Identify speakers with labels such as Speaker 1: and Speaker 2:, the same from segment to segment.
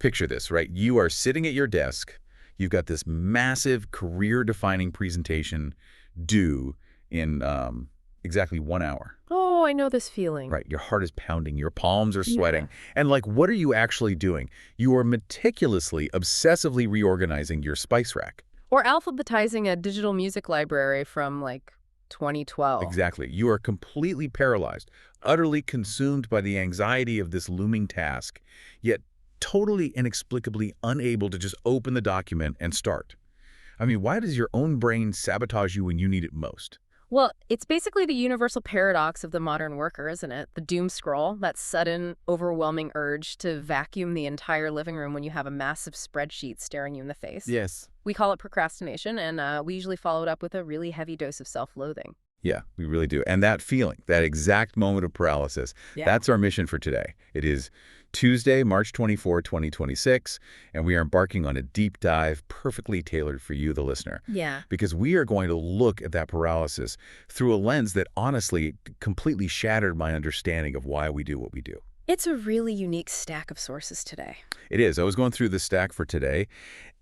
Speaker 1: Picture this, right? You are sitting at your desk. You've got this massive career-defining presentation due in exactly 1 hour.
Speaker 2: Oh, I know this feeling.
Speaker 1: Right. Your heart is pounding. Your palms are
Speaker 2: Yeah.
Speaker 1: sweating. And like, what are you actually doing? You are meticulously, obsessively reorganizing your spice rack.
Speaker 2: Or alphabetizing a digital music library from, like, 2012.
Speaker 1: Exactly. You are completely paralyzed, utterly consumed by the anxiety of this looming task, yet totally inexplicably unable to just open the document and start. I mean, why does your own brain sabotage you when you need it most?
Speaker 2: Well, it's basically the universal paradox of the modern worker, isn't it? The doom scroll, that sudden, overwhelming urge to vacuum the entire living room when you have a massive spreadsheet staring you in the face.
Speaker 1: Yes.
Speaker 2: We call it procrastination, and we usually follow it up with a really heavy dose of self-loathing.
Speaker 1: Yeah, we really do. And that feeling, that exact moment of paralysis,
Speaker 2: Yeah.
Speaker 1: that's our mission for today. It is Tuesday, March 24, 2026, and we are embarking on a deep dive perfectly tailored for you, the listener.
Speaker 2: Yeah.
Speaker 1: Because we are going to look at that paralysis through a lens that honestly completely shattered my understanding of why we do what we do.
Speaker 2: It's a really unique stack of sources today.
Speaker 1: It is. I was going through the stack for today,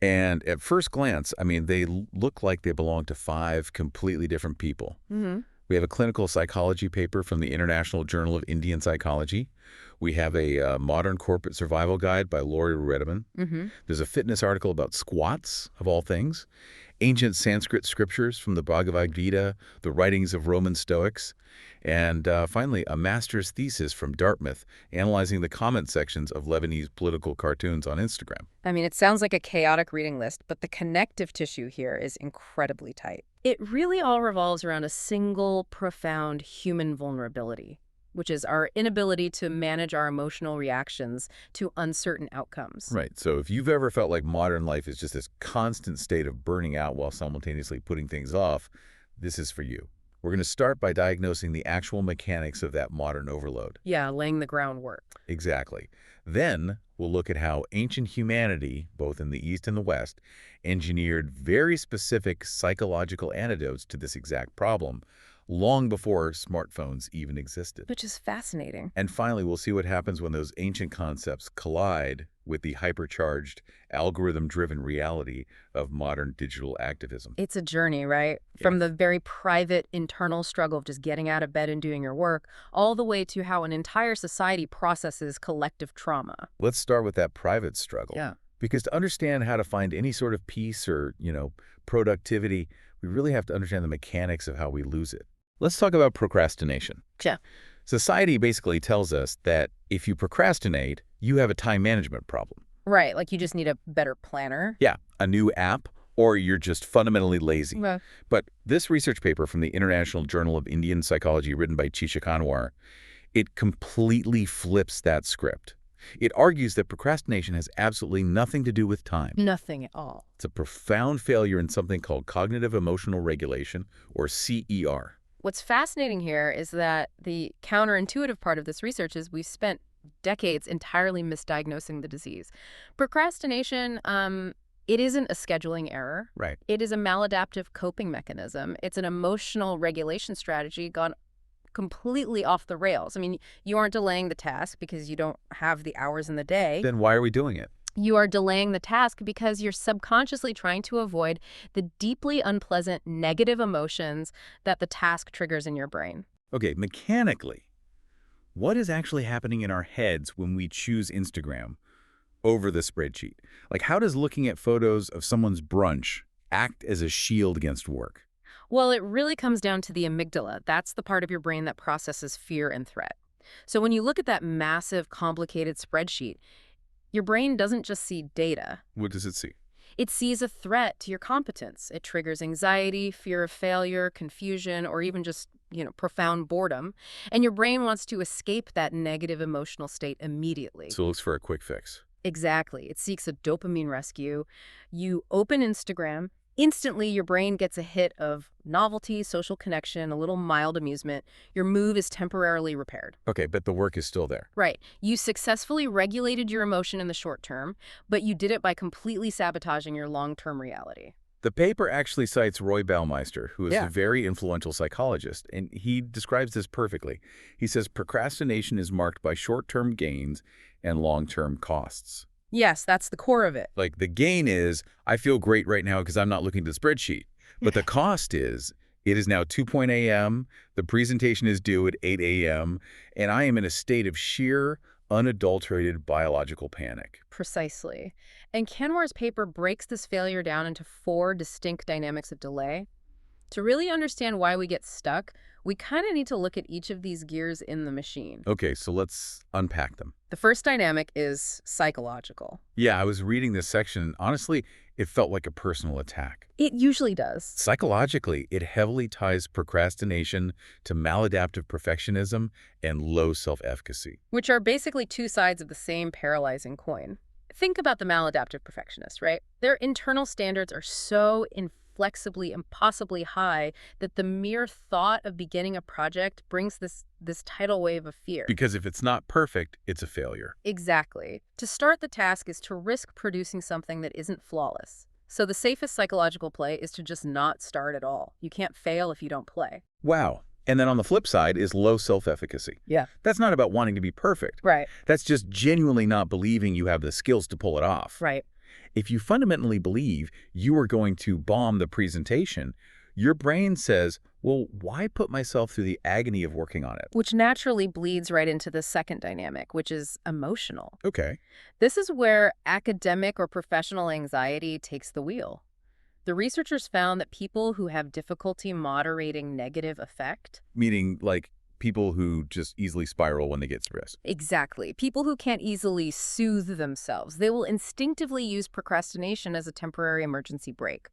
Speaker 1: and at first glance, I mean, they look like they belong to 5 completely different people.
Speaker 2: Mm-hmm.
Speaker 1: We have a clinical psychology paper from the International Journal of Indian Psychology. We have a modern corporate survival guide by Laurie Redeman.
Speaker 2: Mm-hmm.
Speaker 1: There's a fitness article about squats, of all things. Ancient Sanskrit scriptures from the Bhagavad Gita, the writings of Roman Stoics, and finally, a master's thesis from Dartmouth analyzing the comment sections of Lebanese political cartoons on Instagram.
Speaker 2: I mean, it sounds like a chaotic reading list, but the connective tissue here is incredibly tight. It really all revolves around a single, profound human vulnerability, which is our inability to manage our emotional reactions to uncertain outcomes.
Speaker 1: Right. So if you've ever felt like modern life is just this constant state of burning out while simultaneously putting things off, this is for you. We're going to start by diagnosing the actual mechanics of that modern overload.
Speaker 2: Yeah, laying the groundwork.
Speaker 1: Exactly. Then we'll look at how ancient humanity, both in the East and the West, engineered very specific psychological antidotes to this exact problem long before smartphones even existed.
Speaker 2: Which is fascinating.
Speaker 1: And finally, we'll see what happens when those ancient concepts collide with the hypercharged, algorithm-driven reality of modern digital activism.
Speaker 2: It's a journey, right? From the very private internal struggle of just getting out of bed and doing your work, all the way to how an entire society processes collective trauma.
Speaker 1: Let's start with that private struggle.
Speaker 2: Yeah.
Speaker 1: Because to understand how to find any sort of peace or, productivity, we really have to understand the mechanics of how we lose it. Let's talk about procrastination.
Speaker 2: Yeah.
Speaker 1: Society basically tells us that if you procrastinate, you have a time management problem.
Speaker 2: Right, like you just need a better planner.
Speaker 1: Yeah, a new app, or you're just fundamentally lazy.
Speaker 2: Well,
Speaker 1: But this research paper from the International Journal of Indian Psychology written by Chisha Kanwar, it completely flips that script. It argues that procrastination has absolutely nothing to do with time.
Speaker 2: nothing at all.
Speaker 1: It's a profound failure in something called cognitive emotional regulation, or CER.
Speaker 2: What's fascinating here is that the counterintuitive part of this research is we've spent decades entirely misdiagnosing the disease. Procrastination, it isn't a scheduling error.
Speaker 1: Right.
Speaker 2: It is a maladaptive coping mechanism. It's an emotional regulation strategy gone completely off the rails. I mean, you aren't delaying the task because you don't have the hours in the day.
Speaker 1: Then why are we doing it?
Speaker 2: You are delaying the task because you're subconsciously trying to avoid the deeply unpleasant negative emotions that the task triggers in your brain.
Speaker 1: Okay, mechanically, what is actually happening in our heads when we choose Instagram over the spreadsheet? Like, how does looking at photos of someone's brunch act as a shield against work?
Speaker 2: Well, it really comes down to the amygdala. That's the part of your brain that processes fear and threat. So when you look at that massive, complicated spreadsheet, your brain doesn't just see data.
Speaker 1: What does it see?
Speaker 2: It sees a threat to your competence. It triggers anxiety, fear of failure, confusion, or even just, profound boredom. And your brain wants to escape that negative emotional state immediately.
Speaker 1: So it looks for a quick fix.
Speaker 2: Exactly. It seeks a dopamine rescue. You open Instagram. Instantly, your brain gets a hit of novelty, social connection, a little mild amusement. Your mood is temporarily repaired.
Speaker 1: Okay, but the work is still there.
Speaker 2: Right. You successfully regulated your emotion in the short term, but you did it by completely sabotaging your long-term reality.
Speaker 1: The paper actually cites Roy Baumeister, who is
Speaker 2: Yeah.
Speaker 1: a very influential psychologist, and he describes this perfectly. He says procrastination is marked by short-term gains and long-term costs.
Speaker 2: Yes, that's the core of it.
Speaker 1: Like the gain is, I feel great right now because I'm not looking at the spreadsheet. But the cost is, it is now 2 a.m., the presentation is due at 8 a.m., and I am in a state of sheer, unadulterated biological panic.
Speaker 2: Precisely. And Canwar's paper breaks this failure down into 4 distinct dynamics of delay. To really understand why we get stuck, we kind of need to look at each of these gears in the machine.
Speaker 1: Okay, so let's unpack them.
Speaker 2: The first dynamic is psychological.
Speaker 1: Yeah, I was reading this section, and honestly, it felt like a personal attack.
Speaker 2: It usually does.
Speaker 1: Psychologically, it heavily ties procrastination to maladaptive perfectionism and low self-efficacy.
Speaker 2: Which are basically 2 sides of the same paralyzing coin. Think about the maladaptive perfectionists, right? Their internal standards are so inflexibly, impossibly high that the mere thought of beginning a project brings this tidal wave of fear.
Speaker 1: Because if it's not perfect, it's a failure.
Speaker 2: Exactly. To start the task is to risk producing something that isn't flawless. So the safest psychological play is to just not start at all. You can't fail if you don't play.
Speaker 1: Wow. And then on the flip side is low self-efficacy.
Speaker 2: Yeah.
Speaker 1: That's not about wanting to be perfect.
Speaker 2: Right.
Speaker 1: That's just genuinely not believing you have the skills to pull it off.
Speaker 2: Right.
Speaker 1: If you fundamentally believe you are going to bomb the presentation, your brain says, well, why put myself through the agony of working on it?
Speaker 2: Which naturally bleeds right into the second dynamic, which is emotional.
Speaker 1: Okay.
Speaker 2: This is where academic or professional anxiety takes the wheel. The researchers found that people who have difficulty moderating negative affect.
Speaker 1: Meaning, like, people who just easily spiral when they get stressed.
Speaker 2: Exactly. People who can't easily soothe themselves. They will instinctively use procrastination as a temporary emergency brake.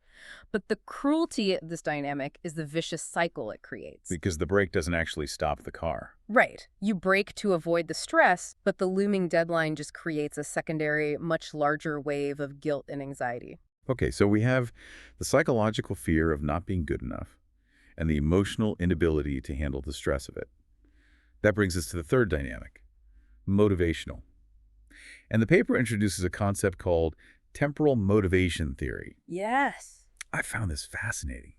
Speaker 2: But the cruelty of this dynamic is the vicious cycle it creates.
Speaker 1: Because the brake doesn't actually stop the car.
Speaker 2: Right. You brake to avoid the stress, but the looming deadline just creates a secondary, much larger wave of guilt and anxiety.
Speaker 1: Okay, so we have the psychological fear of not being good enough and the emotional inability to handle the stress of it. That brings us to the third dynamic, motivational. And the paper introduces a concept called temporal motivation theory.
Speaker 2: Yes.
Speaker 1: I found this fascinating.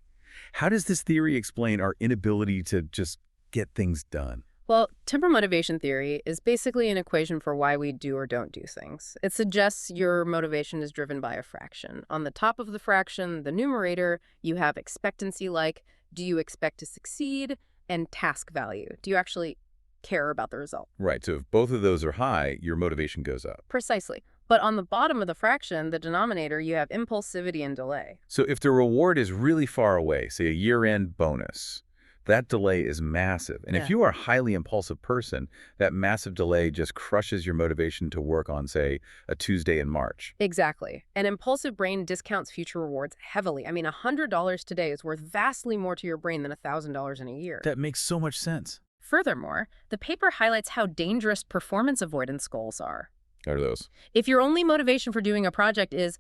Speaker 1: How does this theory explain our inability to just get things done?
Speaker 2: Well, temporal motivation theory is basically an equation for why we do or don't do things. It suggests your motivation is driven by a fraction. On the top of the fraction, the numerator, you have expectancy like, do you expect to succeed? And task value. Do you actually care about the result?
Speaker 1: Right, so if both of those are high, your motivation goes up.
Speaker 2: Precisely. But on the bottom of the fraction, the denominator, you have impulsivity and delay.
Speaker 1: So if the reward is really far away, say a year-end bonus, that delay is massive. And if you are a highly impulsive person, that massive delay just crushes your motivation to work on, say, a Tuesday in March.
Speaker 2: Exactly. An impulsive brain discounts future rewards heavily. I mean, $100 today is worth vastly more to your brain than $1,000 in a year.
Speaker 1: That makes so much sense.
Speaker 2: Furthermore, the paper highlights how dangerous performance avoidance goals are.
Speaker 1: What are those?
Speaker 2: If your only motivation for doing a project is,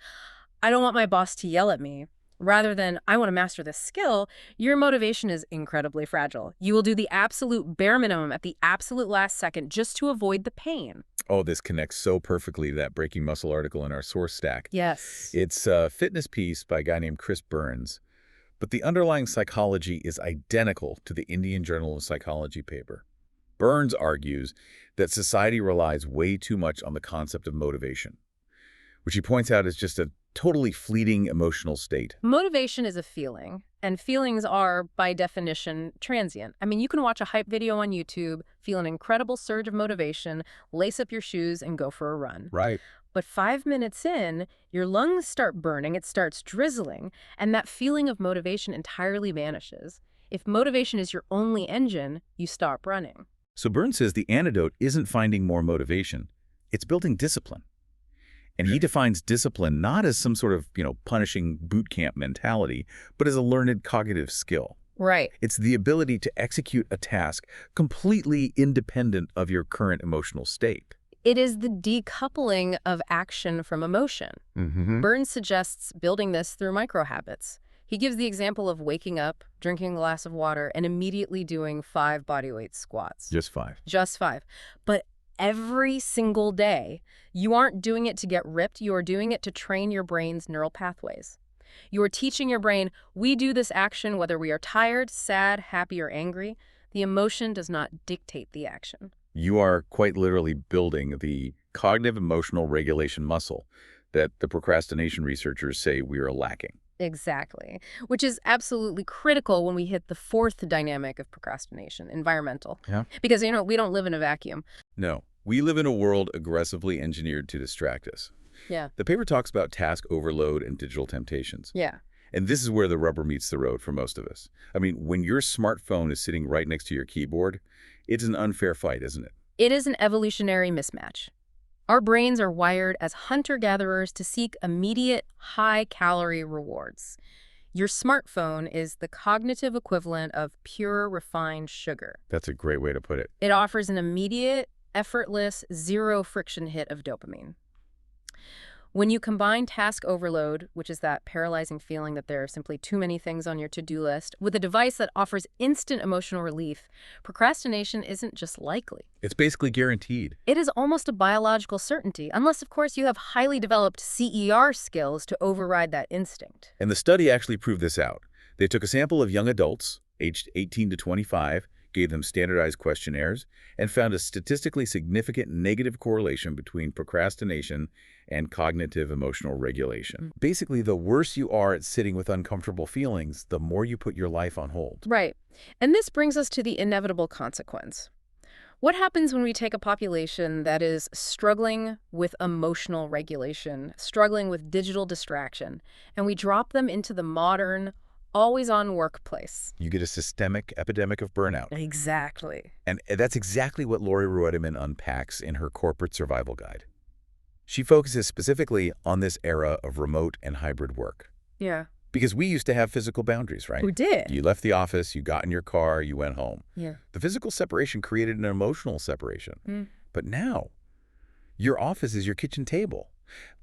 Speaker 2: I don't want my boss to yell at me, rather than, I want to master this skill, your motivation is incredibly fragile. You will do the absolute bare minimum at the absolute last second just to avoid the pain.
Speaker 1: Oh, this connects so perfectly to that Breaking Muscle article in our source stack.
Speaker 2: Yes.
Speaker 1: It's a fitness piece by a guy named Chris Burns. But the underlying psychology is identical to the Indian Journal of Psychology paper. Burns argues that society relies way too much on the concept of motivation, which he points out is just a totally fleeting emotional state.
Speaker 2: Motivation is a feeling, and feelings are, by definition, transient. I mean, you can watch a hype video on YouTube, feel an incredible surge of motivation, lace up your shoes, and go for a run.
Speaker 1: Right.
Speaker 2: But 5 minutes in, your lungs start burning, it starts drizzling, and that feeling of motivation entirely vanishes. If motivation is your only engine, you stop running.
Speaker 1: So Burns says the antidote isn't finding more motivation, it's building discipline. And he defines discipline not as some sort of, punishing boot camp mentality, but as a learned cognitive skill.
Speaker 2: Right.
Speaker 1: It's the ability to execute a task completely independent of your current emotional state.
Speaker 2: It is the decoupling of action from emotion. Burns suggests building this through micro-habits. He gives the example of waking up, drinking a glass of water, and immediately doing 5 bodyweight squats.
Speaker 1: Just 5.
Speaker 2: Just 5. But every single day, you aren't doing it to get ripped. You are doing it to train your brain's neural pathways. You are teaching your brain, we do this action whether we are tired, sad, happy, or angry. The emotion does not dictate the action.
Speaker 1: You are quite literally building the cognitive emotional regulation muscle that the procrastination researchers say we are lacking.
Speaker 2: Exactly, which is absolutely critical when we hit the fourth dynamic of procrastination, environmental.
Speaker 1: Yeah.
Speaker 2: Because, we don't live in a vacuum.
Speaker 1: No, we live in a world aggressively engineered to distract us.
Speaker 2: Yeah.
Speaker 1: The paper talks about task overload and digital temptations.
Speaker 2: Yeah.
Speaker 1: And this is where the rubber meets the road for most of us. I mean, when your smartphone is sitting right next to your keyboard, it's an unfair fight, isn't it?
Speaker 2: It is an evolutionary mismatch. Our brains are wired as hunter-gatherers to seek immediate, high-calorie rewards. Your smartphone is the cognitive equivalent of pure, refined sugar.
Speaker 1: That's a great way to put it.
Speaker 2: It offers an immediate, effortless, zero-friction hit of dopamine. When you combine task overload, which is that paralyzing feeling that there are simply too many things on your to-do list, with a device that offers instant emotional relief, procrastination isn't just likely.
Speaker 1: It's basically guaranteed.
Speaker 2: It is almost a biological certainty, unless, of course, you have highly developed CER skills to override that instinct.
Speaker 1: And the study actually proved this out. They took a sample of young adults, aged 18 to 25, gave them standardized questionnaires, and found a statistically significant negative correlation between procrastination and cognitive emotional regulation. Basically, the worse you are at sitting with uncomfortable feelings, the more you put your life on hold.
Speaker 2: Right. And this brings us to the inevitable consequence. What happens when we take a population that is struggling with emotional regulation, struggling with digital distraction, and we drop them into the modern, always-on workplace?
Speaker 1: You get a systemic epidemic of burnout.
Speaker 2: Exactly.
Speaker 1: And that's exactly what Lori Reutemann unpacks in her Corporate Survival Guide. She focuses specifically on this era of remote and hybrid work.
Speaker 2: Yeah.
Speaker 1: Because we used to have physical boundaries, right?
Speaker 2: Who did?
Speaker 1: You left the office, you got in your car, you went home.
Speaker 2: Yeah.
Speaker 1: The physical separation created an emotional separation. But now, your office is your kitchen table.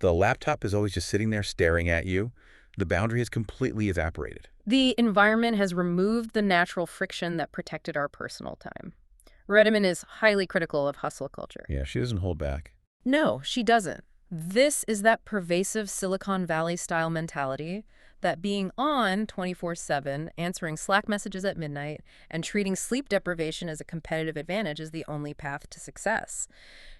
Speaker 1: The laptop is always just sitting there staring at you. The boundary has completely evaporated.
Speaker 2: The environment has removed the natural friction that protected our personal time. Reutemann is highly critical of hustle culture.
Speaker 1: Yeah, she doesn't hold back.
Speaker 2: No, she doesn't. This is that pervasive Silicon Valley-style mentality that being on 24/7, answering Slack messages at midnight, and treating sleep deprivation as a competitive advantage is the only path to success.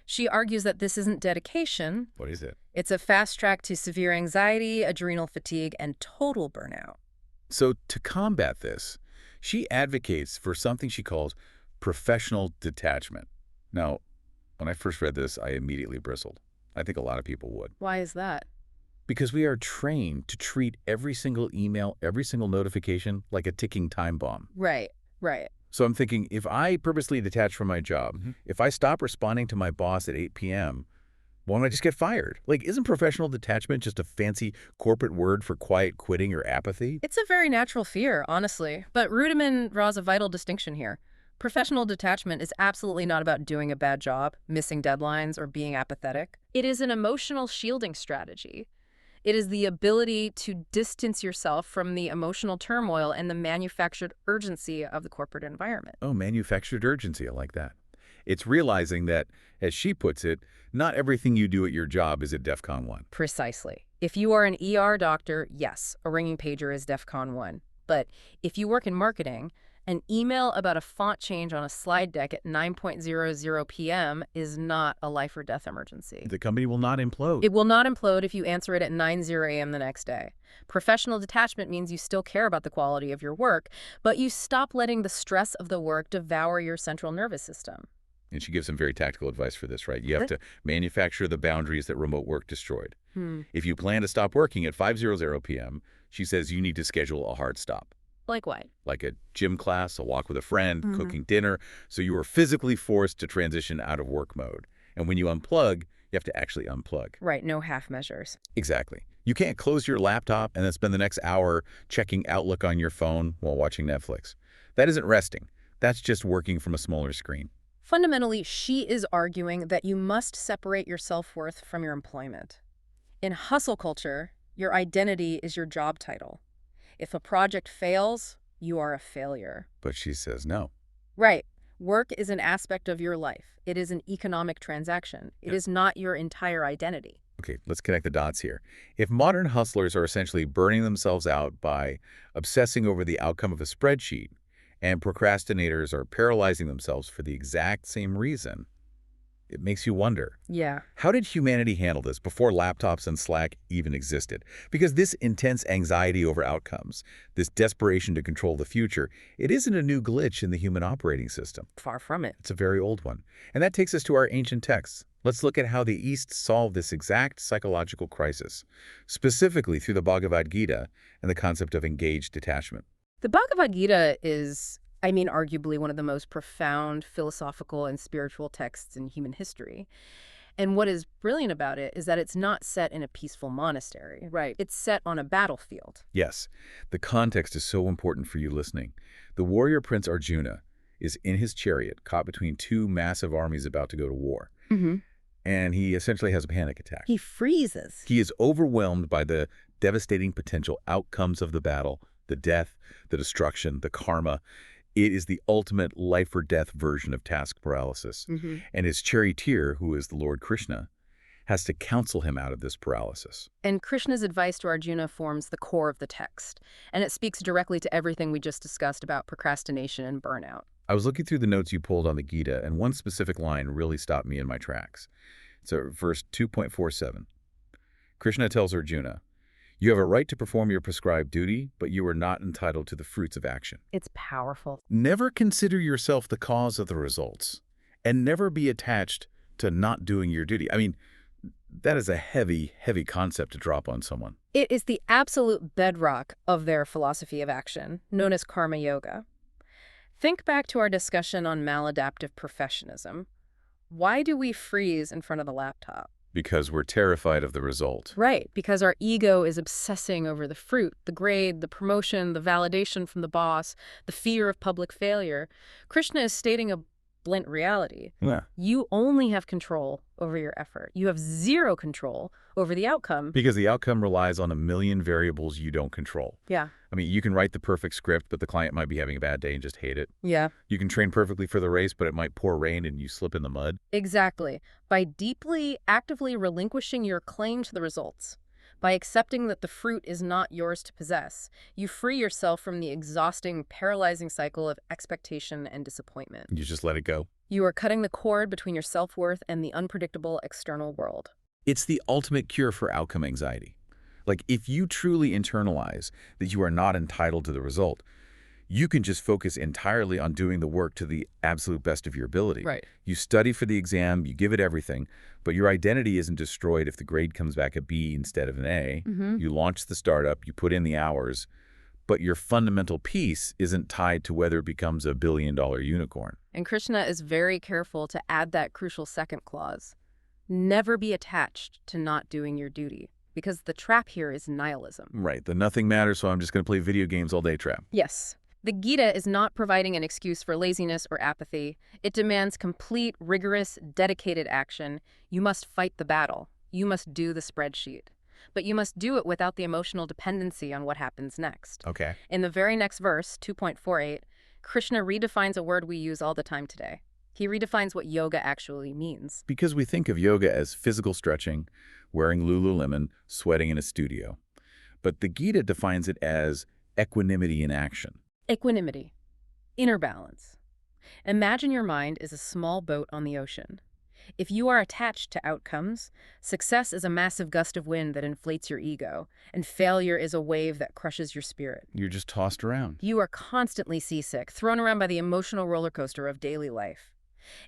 Speaker 2: She argues that this isn't dedication.
Speaker 1: What is it?
Speaker 2: It's a fast track to severe anxiety, adrenal fatigue, and total burnout.
Speaker 1: So to combat this, she advocates for something she calls professional detachment. Now, when I first read this, I immediately bristled. I think a lot of people would.
Speaker 2: Why is that?
Speaker 1: Because we are trained to treat every single email, every single notification like a ticking time bomb.
Speaker 2: Right, right.
Speaker 1: So I'm thinking, if I purposely detach from my job, if I stop responding to my boss at 8 p.m., why don't I just get fired? Like, isn't professional detachment just a fancy corporate word for quiet quitting or apathy?
Speaker 2: It's a very natural fear, honestly. But Reutemann draws a vital distinction here. Professional detachment is absolutely not about doing a bad job, missing deadlines, or being apathetic. It is an emotional shielding strategy. It is the ability to distance yourself from the emotional turmoil and the manufactured urgency of the corporate environment.
Speaker 1: Oh, manufactured urgency. I like that. It's realizing that, as she puts it, not everything you do at your job is at DEFCON 1.
Speaker 2: Precisely. If you are an ER doctor, yes, a ringing pager is DEFCON 1. But if you work in marketing, an email about a font change on a slide deck at 9:00 p.m. is not a life or death emergency.
Speaker 1: The company will not implode.
Speaker 2: It will not implode if you answer it at 9:00 a.m. the next day. Professional detachment means you still care about the quality of your work, but you stop letting the stress of the work devour your central nervous system.
Speaker 1: And she gives some very tactical advice for this, right? You have to manufacture the boundaries that remote work destroyed. If you plan to stop working at 5:00 p.m., she says you need to schedule a hard stop.
Speaker 2: Like what?
Speaker 1: Like a gym class, a walk with a friend, cooking dinner, so you are physically forced to transition out of work mode. And when you unplug, you have to actually unplug.
Speaker 2: Right, no half measures.
Speaker 1: Exactly. You can't close your laptop and then spend the next hour checking Outlook on your phone while watching Netflix. That isn't resting. That's just working from a smaller screen.
Speaker 2: Fundamentally, she is arguing that you must separate your self-worth from your employment. In hustle culture, your identity is your job title. If a project fails, you are a failure.
Speaker 1: But she says no.
Speaker 2: Right. Work is an aspect of your life. It is an economic transaction. It is not your entire identity.
Speaker 1: Okay, let's connect the dots here. If modern hustlers are essentially burning themselves out by obsessing over the outcome of a spreadsheet, and procrastinators are paralyzing themselves for the exact same reason, It makes you wonder.
Speaker 2: Yeah.
Speaker 1: How did humanity handle this before laptops and Slack even existed? Because this intense anxiety over outcomes, this desperation to control the future, it isn't a new glitch in the human operating system.
Speaker 2: Far from it.
Speaker 1: It's a very old one. And that takes us to our ancient texts. Let's look at how the East solved this exact psychological crisis, specifically through the Bhagavad Gita and the concept of engaged detachment.
Speaker 2: The Bhagavad Gita is, I mean, arguably one of the most profound philosophical and spiritual texts in human history. And what is brilliant about it is that it's not set in a peaceful monastery. Right. It's set on a battlefield.
Speaker 1: Yes, the context is so important for you listening. The warrior prince Arjuna is in his chariot, caught between two massive armies about to go to war.
Speaker 2: Mm-hmm.
Speaker 1: And he essentially has a panic attack.
Speaker 2: He freezes.
Speaker 1: He is overwhelmed by the devastating potential outcomes of the battle, the death, the destruction, the karma. It is the ultimate life-or-death version of task paralysis.
Speaker 2: Mm-hmm.
Speaker 1: And his charioteer, who is the Lord Krishna, has to counsel him out of this paralysis.
Speaker 2: And Krishna's advice to Arjuna forms the core of the text, and it speaks directly to everything we just discussed about procrastination and burnout.
Speaker 1: I was looking through the notes you pulled on the Gita, and one specific line really stopped me in my tracks. So verse 2.47. Krishna tells Arjuna, "You have a right to perform your prescribed duty, but you are not entitled to the fruits of action.
Speaker 2: It's powerful.
Speaker 1: Never consider yourself the cause of the results, and never be attached to not doing your duty." I mean, that is a heavy, heavy concept to drop on someone.
Speaker 2: It is the absolute bedrock of their philosophy of action, known as karma yoga. Think back to our discussion on maladaptive professionism. Why do we freeze in front of the laptop?
Speaker 1: Because we're terrified of the result.
Speaker 2: Right, because our ego is obsessing over the fruit, the grade, the promotion, the validation from the boss, the fear of public failure. Krishna is stating a blunt reality.
Speaker 1: Yeah.
Speaker 2: You only have control over your effort. You have zero control over the outcome.
Speaker 1: Because the outcome relies on a million variables you don't control.
Speaker 2: Yeah.
Speaker 1: I mean, you can write the perfect script, but the client might be having a bad day and just hate it.
Speaker 2: Yeah.
Speaker 1: You can train perfectly for the race, but it might pour rain and you slip in the mud.
Speaker 2: Exactly. By deeply, actively relinquishing your claim to the results, by accepting that the fruit is not yours to possess, you free yourself from the exhausting, paralyzing cycle of expectation and disappointment.
Speaker 1: You just let it go.
Speaker 2: You are cutting the cord between your self-worth and the unpredictable external world.
Speaker 1: It's the ultimate cure for outcome anxiety. Like, if you truly internalize that you are not entitled to the result, you can just focus entirely on doing the work to the absolute best of your ability.
Speaker 2: Right.
Speaker 1: You study for the exam, you give it everything, but your identity isn't destroyed if the grade comes back a B instead of an A.
Speaker 2: Mm-hmm.
Speaker 1: You launch the startup, you put in the hours, but your fundamental piece isn't tied to whether it becomes a billion-dollar unicorn.
Speaker 2: And Krishna is very careful to add that crucial second clause. Never be attached to not doing your duty, because the trap here is nihilism.
Speaker 1: Right, the nothing matters, so I'm just going to play video games all day trap.
Speaker 2: Yes. The Gita is not providing an excuse for laziness or apathy. It demands complete, rigorous, dedicated action. You must fight the battle. You must do the spreadsheet. But you must do it without the emotional dependency on what happens next.
Speaker 1: Okay.
Speaker 2: In the very next verse, 2.48, Krishna redefines a word we use all the time today. He redefines what yoga actually means.
Speaker 1: Because we think of yoga as physical stretching, wearing Lululemon, sweating in a studio. But the Gita defines it as equanimity in action.
Speaker 2: Equanimity. Inner balance. Imagine your mind is a small boat on the ocean. If you are attached to outcomes, success is a massive gust of wind that inflates your ego, and failure is a wave that crushes your spirit.
Speaker 1: You're just tossed around.
Speaker 2: You are constantly seasick, thrown around by the emotional roller coaster of daily life.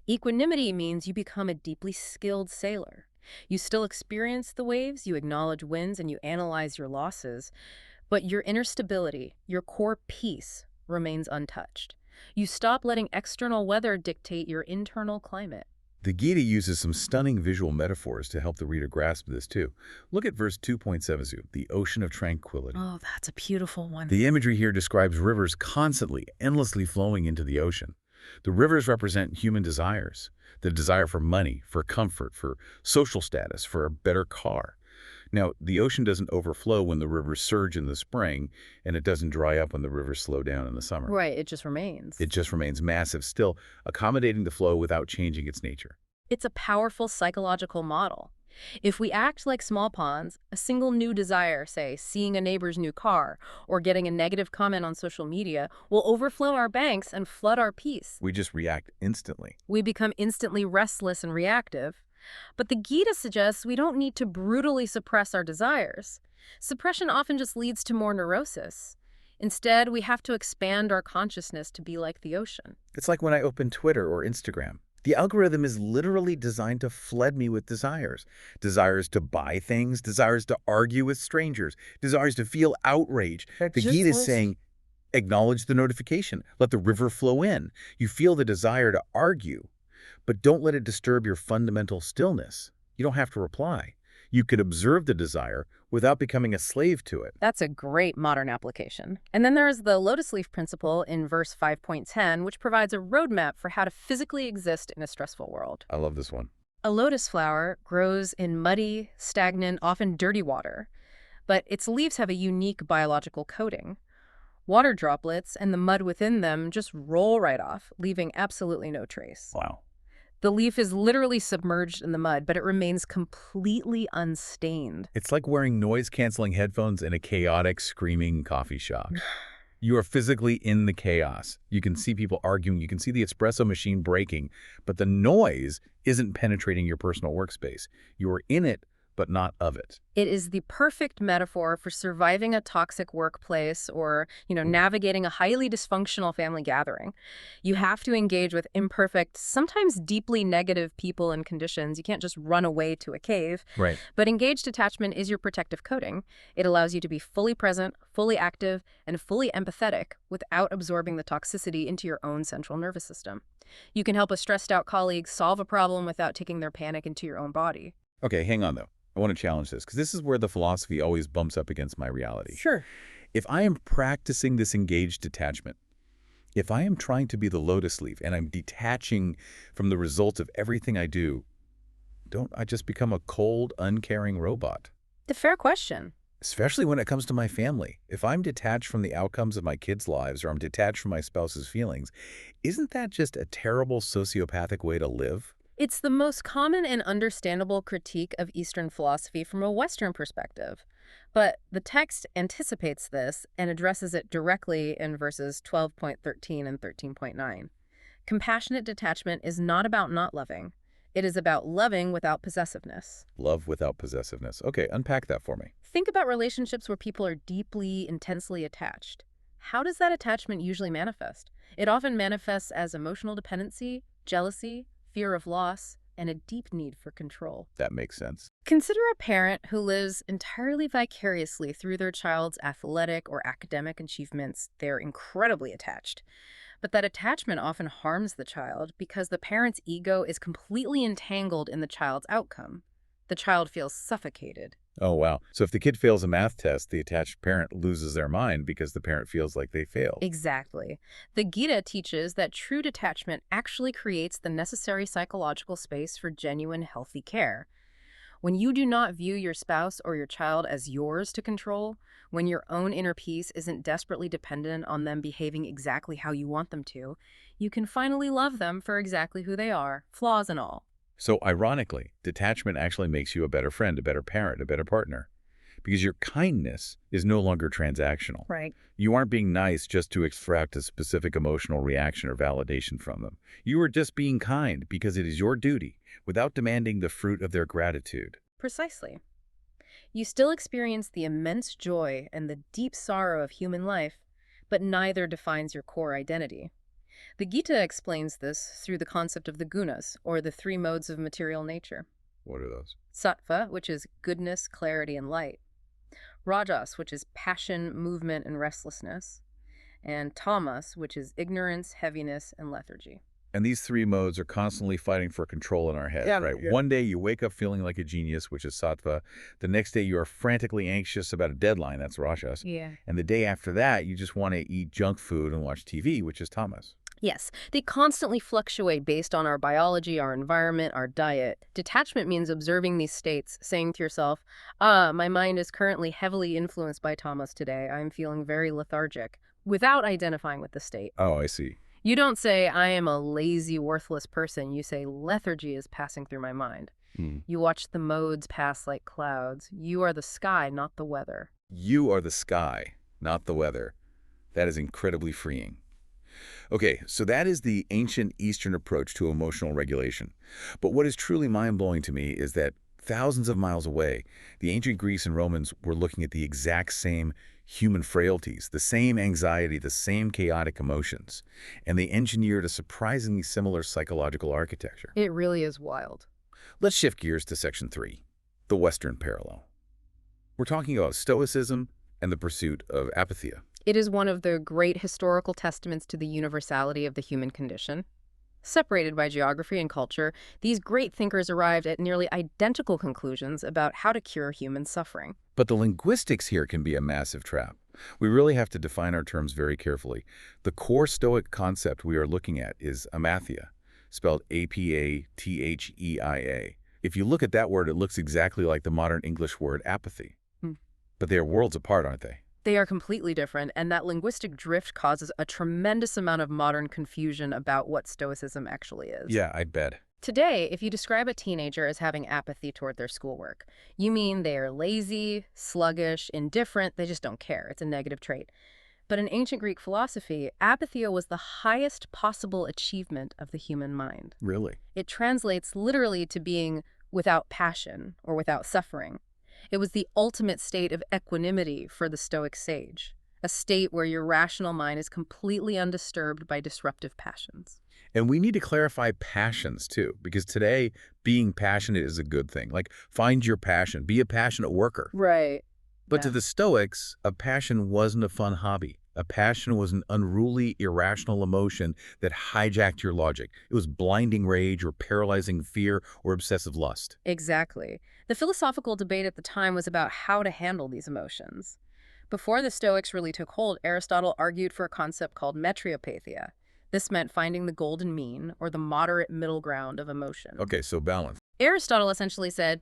Speaker 2: Equanimity means you become a deeply skilled sailor. You still experience the waves, you acknowledge wins, and you analyze your losses, but your inner stability, your core peace, remains untouched. You stop letting external weather dictate your internal climate.
Speaker 1: The Gita uses some stunning visual metaphors to help the reader grasp this too. Look at verse 2.72, the ocean of tranquility.
Speaker 2: Oh, that's a beautiful one.
Speaker 1: The imagery here describes rivers constantly, endlessly flowing into the ocean. The rivers represent human desires, the desire for money, for comfort, for social status, for a better car. Now, the ocean doesn't overflow when the rivers surge in the spring, and it doesn't dry up when the rivers slow down in the summer.
Speaker 2: Right, it just remains.
Speaker 1: It just remains massive still, accommodating the flow without changing its nature.
Speaker 2: It's a powerful psychological model. If we act like small pawns, a single new desire, say seeing a neighbor's new car or getting a negative comment on social media, will overflow our banks and flood our peace.
Speaker 1: We just react instantly.
Speaker 2: We become instantly restless and reactive. But the Gita suggests we don't need to brutally suppress our desires. Suppression often just leads to more neurosis. Instead, we have to expand our consciousness to be like the ocean.
Speaker 1: It's like when I open Twitter or Instagram. The algorithm is literally designed to flood me with desires. Desires to buy things, desires to argue with strangers, desires to feel outrage. The Gita is saying, acknowledge the notification. Let the river flow in. You feel the desire to argue, but don't let it disturb your fundamental stillness. You don't have to reply. You can observe the desire without becoming a slave to it.
Speaker 2: That's a great modern application. And then there's the lotus leaf principle in verse 5.10, which provides a roadmap for how to physically exist in a stressful world.
Speaker 1: I love this one.
Speaker 2: A lotus flower grows in muddy, stagnant, often dirty water, but its leaves have a unique biological coating. Water droplets and the mud within them just roll right off, leaving absolutely no trace.
Speaker 1: Wow.
Speaker 2: The leaf is literally submerged in the mud, but it remains completely unstained.
Speaker 1: It's like wearing noise-canceling headphones in a chaotic, screaming coffee shop. You are physically in the chaos. You can see people arguing. You can see the espresso machine breaking, but the noise isn't penetrating your personal workspace. You are in it, but not of it.
Speaker 2: It is the perfect metaphor for surviving a toxic workplace or, navigating a highly dysfunctional family gathering. You have to engage with imperfect, sometimes deeply negative people and conditions. You can't just run away to a cave.
Speaker 1: Right.
Speaker 2: But engaged attachment is your protective coating. It allows you to be fully present, fully active, and fully empathetic without absorbing the toxicity into your own central nervous system. You can help a stressed out colleague solve a problem without taking their panic into your own body.
Speaker 1: Okay, hang on, though. I want to challenge this, because this is where the philosophy always bumps up against my reality.
Speaker 2: Sure.
Speaker 1: If I am practicing this engaged detachment, if I am trying to be the lotus leaf and I'm detaching from the results of everything I do, don't I just become a cold, uncaring robot?
Speaker 2: The fair question.
Speaker 1: Especially when it comes to my family. If I'm detached from the outcomes of my kids' lives or I'm detached from my spouse's feelings, isn't that just a terrible sociopathic way to live?
Speaker 2: It's the most common and understandable critique of Eastern philosophy from a Western perspective. But the text anticipates this and addresses it directly in verses 12.13 and 13.9. Compassionate detachment is not about not loving. It is about loving without possessiveness.
Speaker 1: Love without possessiveness. Okay, unpack that for me.
Speaker 2: Think about relationships where people are deeply, intensely attached. How does that attachment usually manifest? It often manifests as emotional dependency, jealousy, fear of loss, and a deep need for control.
Speaker 1: That makes sense.
Speaker 2: Consider a parent who lives entirely vicariously through their child's athletic or academic achievements. They're incredibly attached. But that attachment often harms the child because the parent's ego is completely entangled in the child's outcome. The child feels suffocated.
Speaker 1: Oh, wow. So if the kid fails a math test, the attached parent loses their mind because the parent feels like they failed.
Speaker 2: Exactly. The Gita teaches that true detachment actually creates the necessary psychological space for genuine, healthy care. When you do not view your spouse or your child as yours to control, when your own inner peace isn't desperately dependent on them behaving exactly how you want them to, you can finally love them for exactly who they are, flaws and all.
Speaker 1: So ironically, detachment actually makes you a better friend, a better parent, a better partner. Because your kindness is no longer transactional.
Speaker 2: Right.
Speaker 1: You aren't being nice just to extract a specific emotional reaction or validation from them. You are just being kind because it is your duty, without demanding the fruit of their gratitude.
Speaker 2: Precisely. You still experience the immense joy and the deep sorrow of human life, but neither defines your core identity. The Gita explains this through the concept of the gunas, or the three modes of material nature.
Speaker 1: What are those?
Speaker 2: Sattva, which is goodness, clarity, and light. Rajas, which is passion, movement, and restlessness. And tamas, which is ignorance, heaviness, and lethargy.
Speaker 1: And these three modes are constantly fighting for control in our head, right?
Speaker 2: Yeah.
Speaker 1: One day you wake up feeling like a genius, which is sattva. The next day you are frantically anxious about a deadline, that's rajas.
Speaker 2: Yeah.
Speaker 1: And the day after that, you just want to eat junk food and watch TV, which is tamas.
Speaker 2: Yes, they constantly fluctuate based on our biology, our environment, our diet. Detachment means observing these states, saying to yourself, my mind is currently heavily influenced by tamas today. I'm feeling very lethargic, without identifying with the state.
Speaker 1: Oh, I see.
Speaker 2: You don't say, I am a lazy, worthless person. You say, lethargy is passing through my mind.
Speaker 1: Mm.
Speaker 2: You watch the modes pass like clouds. You are the sky, not the weather.
Speaker 1: You are the sky, not the weather. That is incredibly freeing. Okay, so that is the ancient Eastern approach to emotional regulation. But what is truly mind-blowing to me is that thousands of miles away, the ancient Greeks and Romans were looking at the exact same human frailties, the same anxiety, the same chaotic emotions, and they engineered a surprisingly similar psychological architecture.
Speaker 2: It really is wild.
Speaker 1: Let's shift gears to Section 3, the Western parallel. We're talking about Stoicism and the pursuit of apatheia.
Speaker 2: It is one of the great historical testaments to the universality of the human condition. Separated by geography and culture, these great thinkers arrived at nearly identical conclusions about how to cure human suffering.
Speaker 1: But the linguistics here can be a massive trap. We really have to define our terms very carefully. The core Stoic concept we are looking at is amathia, spelled A-P-A-T-H-E-I-A. If you look at that word, it looks exactly like the modern English word apathy.
Speaker 2: Hmm.
Speaker 1: But they are worlds apart, aren't they?
Speaker 2: They are completely different, and that linguistic drift causes a tremendous amount of modern confusion about what Stoicism actually is.
Speaker 1: Yeah, I bet.
Speaker 2: Today, if you describe a teenager as having apathy toward their schoolwork, you mean they are lazy, sluggish, indifferent, they just don't care. It's a negative trait. But in ancient Greek philosophy, apatheia was the highest possible achievement of the human mind.
Speaker 1: Really?
Speaker 2: It translates literally to being without passion or without suffering. It was the ultimate state of equanimity for the Stoic sage, a state where your rational mind is completely undisturbed by disruptive passions.
Speaker 1: And we need to clarify passions, too, because today, being passionate is a good thing. Like, find your passion. Be a passionate worker.
Speaker 2: Right.
Speaker 1: But to the Stoics, a passion wasn't a fun hobby. A passion was an unruly, irrational emotion that hijacked your logic. It was blinding rage or paralyzing fear or obsessive lust.
Speaker 2: Exactly. The philosophical debate at the time was about how to handle these emotions. Before the Stoics really took hold, Aristotle argued for a concept called metriopathia. This meant finding the golden mean, or the moderate middle ground of emotion.
Speaker 1: Okay, so balance.
Speaker 2: Aristotle essentially said,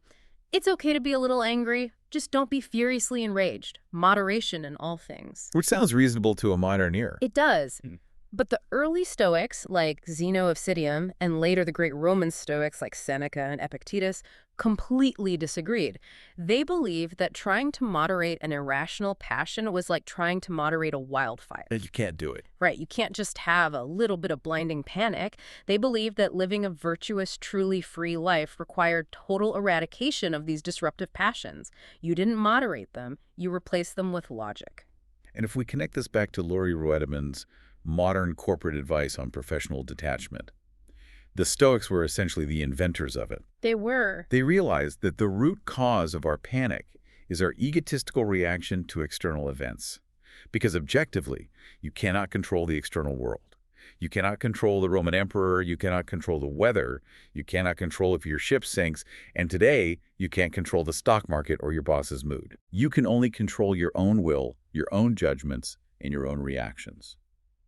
Speaker 2: it's okay to be a little angry, just don't be furiously enraged. Moderation in all things.
Speaker 1: Which sounds reasonable to a modern ear.
Speaker 2: It does.
Speaker 1: Hmm.
Speaker 2: But the early Stoics, like Zeno of Citium, and later the great Roman Stoics like Seneca and Epictetus, completely disagreed. They believed that trying to moderate an irrational passion was like trying to moderate a wildfire.
Speaker 1: And you can't do it.
Speaker 2: Right, you can't just have a little bit of blinding panic. They believed that living a virtuous, truly free life required total eradication of these disruptive passions. You didn't moderate them, you replaced them with logic.
Speaker 1: And if we connect this back to Laurie Ruettiman's modern corporate advice on professional detachment, the Stoics were essentially the inventors of it.
Speaker 2: They were.
Speaker 1: They realized that the root cause of our panic is our egotistical reaction to external events. Because objectively, you cannot control the external world. You cannot control the Roman emperor, you cannot control the weather, you cannot control if your ship sinks, and today, you can't control the stock market or your boss's mood. You can only control your own will, your own judgments, and your own reactions.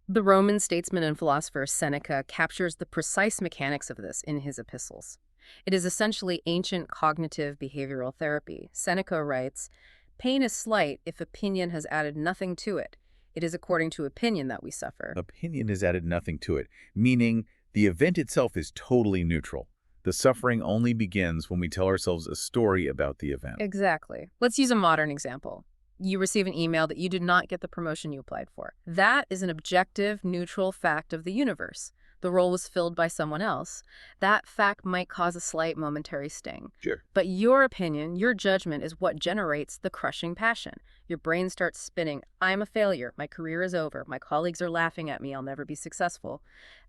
Speaker 2: The Roman statesman and philosopher Seneca captures the precise mechanics of this in his epistles. It is essentially ancient cognitive behavioral therapy. Seneca writes, "Pain is slight if opinion has added nothing to it. It is according to opinion that we suffer."
Speaker 1: Opinion has added nothing to it, meaning the event itself is totally neutral. The suffering only begins when we tell ourselves a story about the event.
Speaker 2: Exactly. Let's use a modern example. You receive an email that you did not get the promotion you applied for. That is an objective, neutral fact of the universe. The role was filled by someone else. That fact might cause a slight momentary sting.
Speaker 1: Sure.
Speaker 2: But your opinion, your judgment is what generates the crushing passion. Your brain starts spinning, I'm a failure, my career is over, my colleagues are laughing at me, I'll never be successful.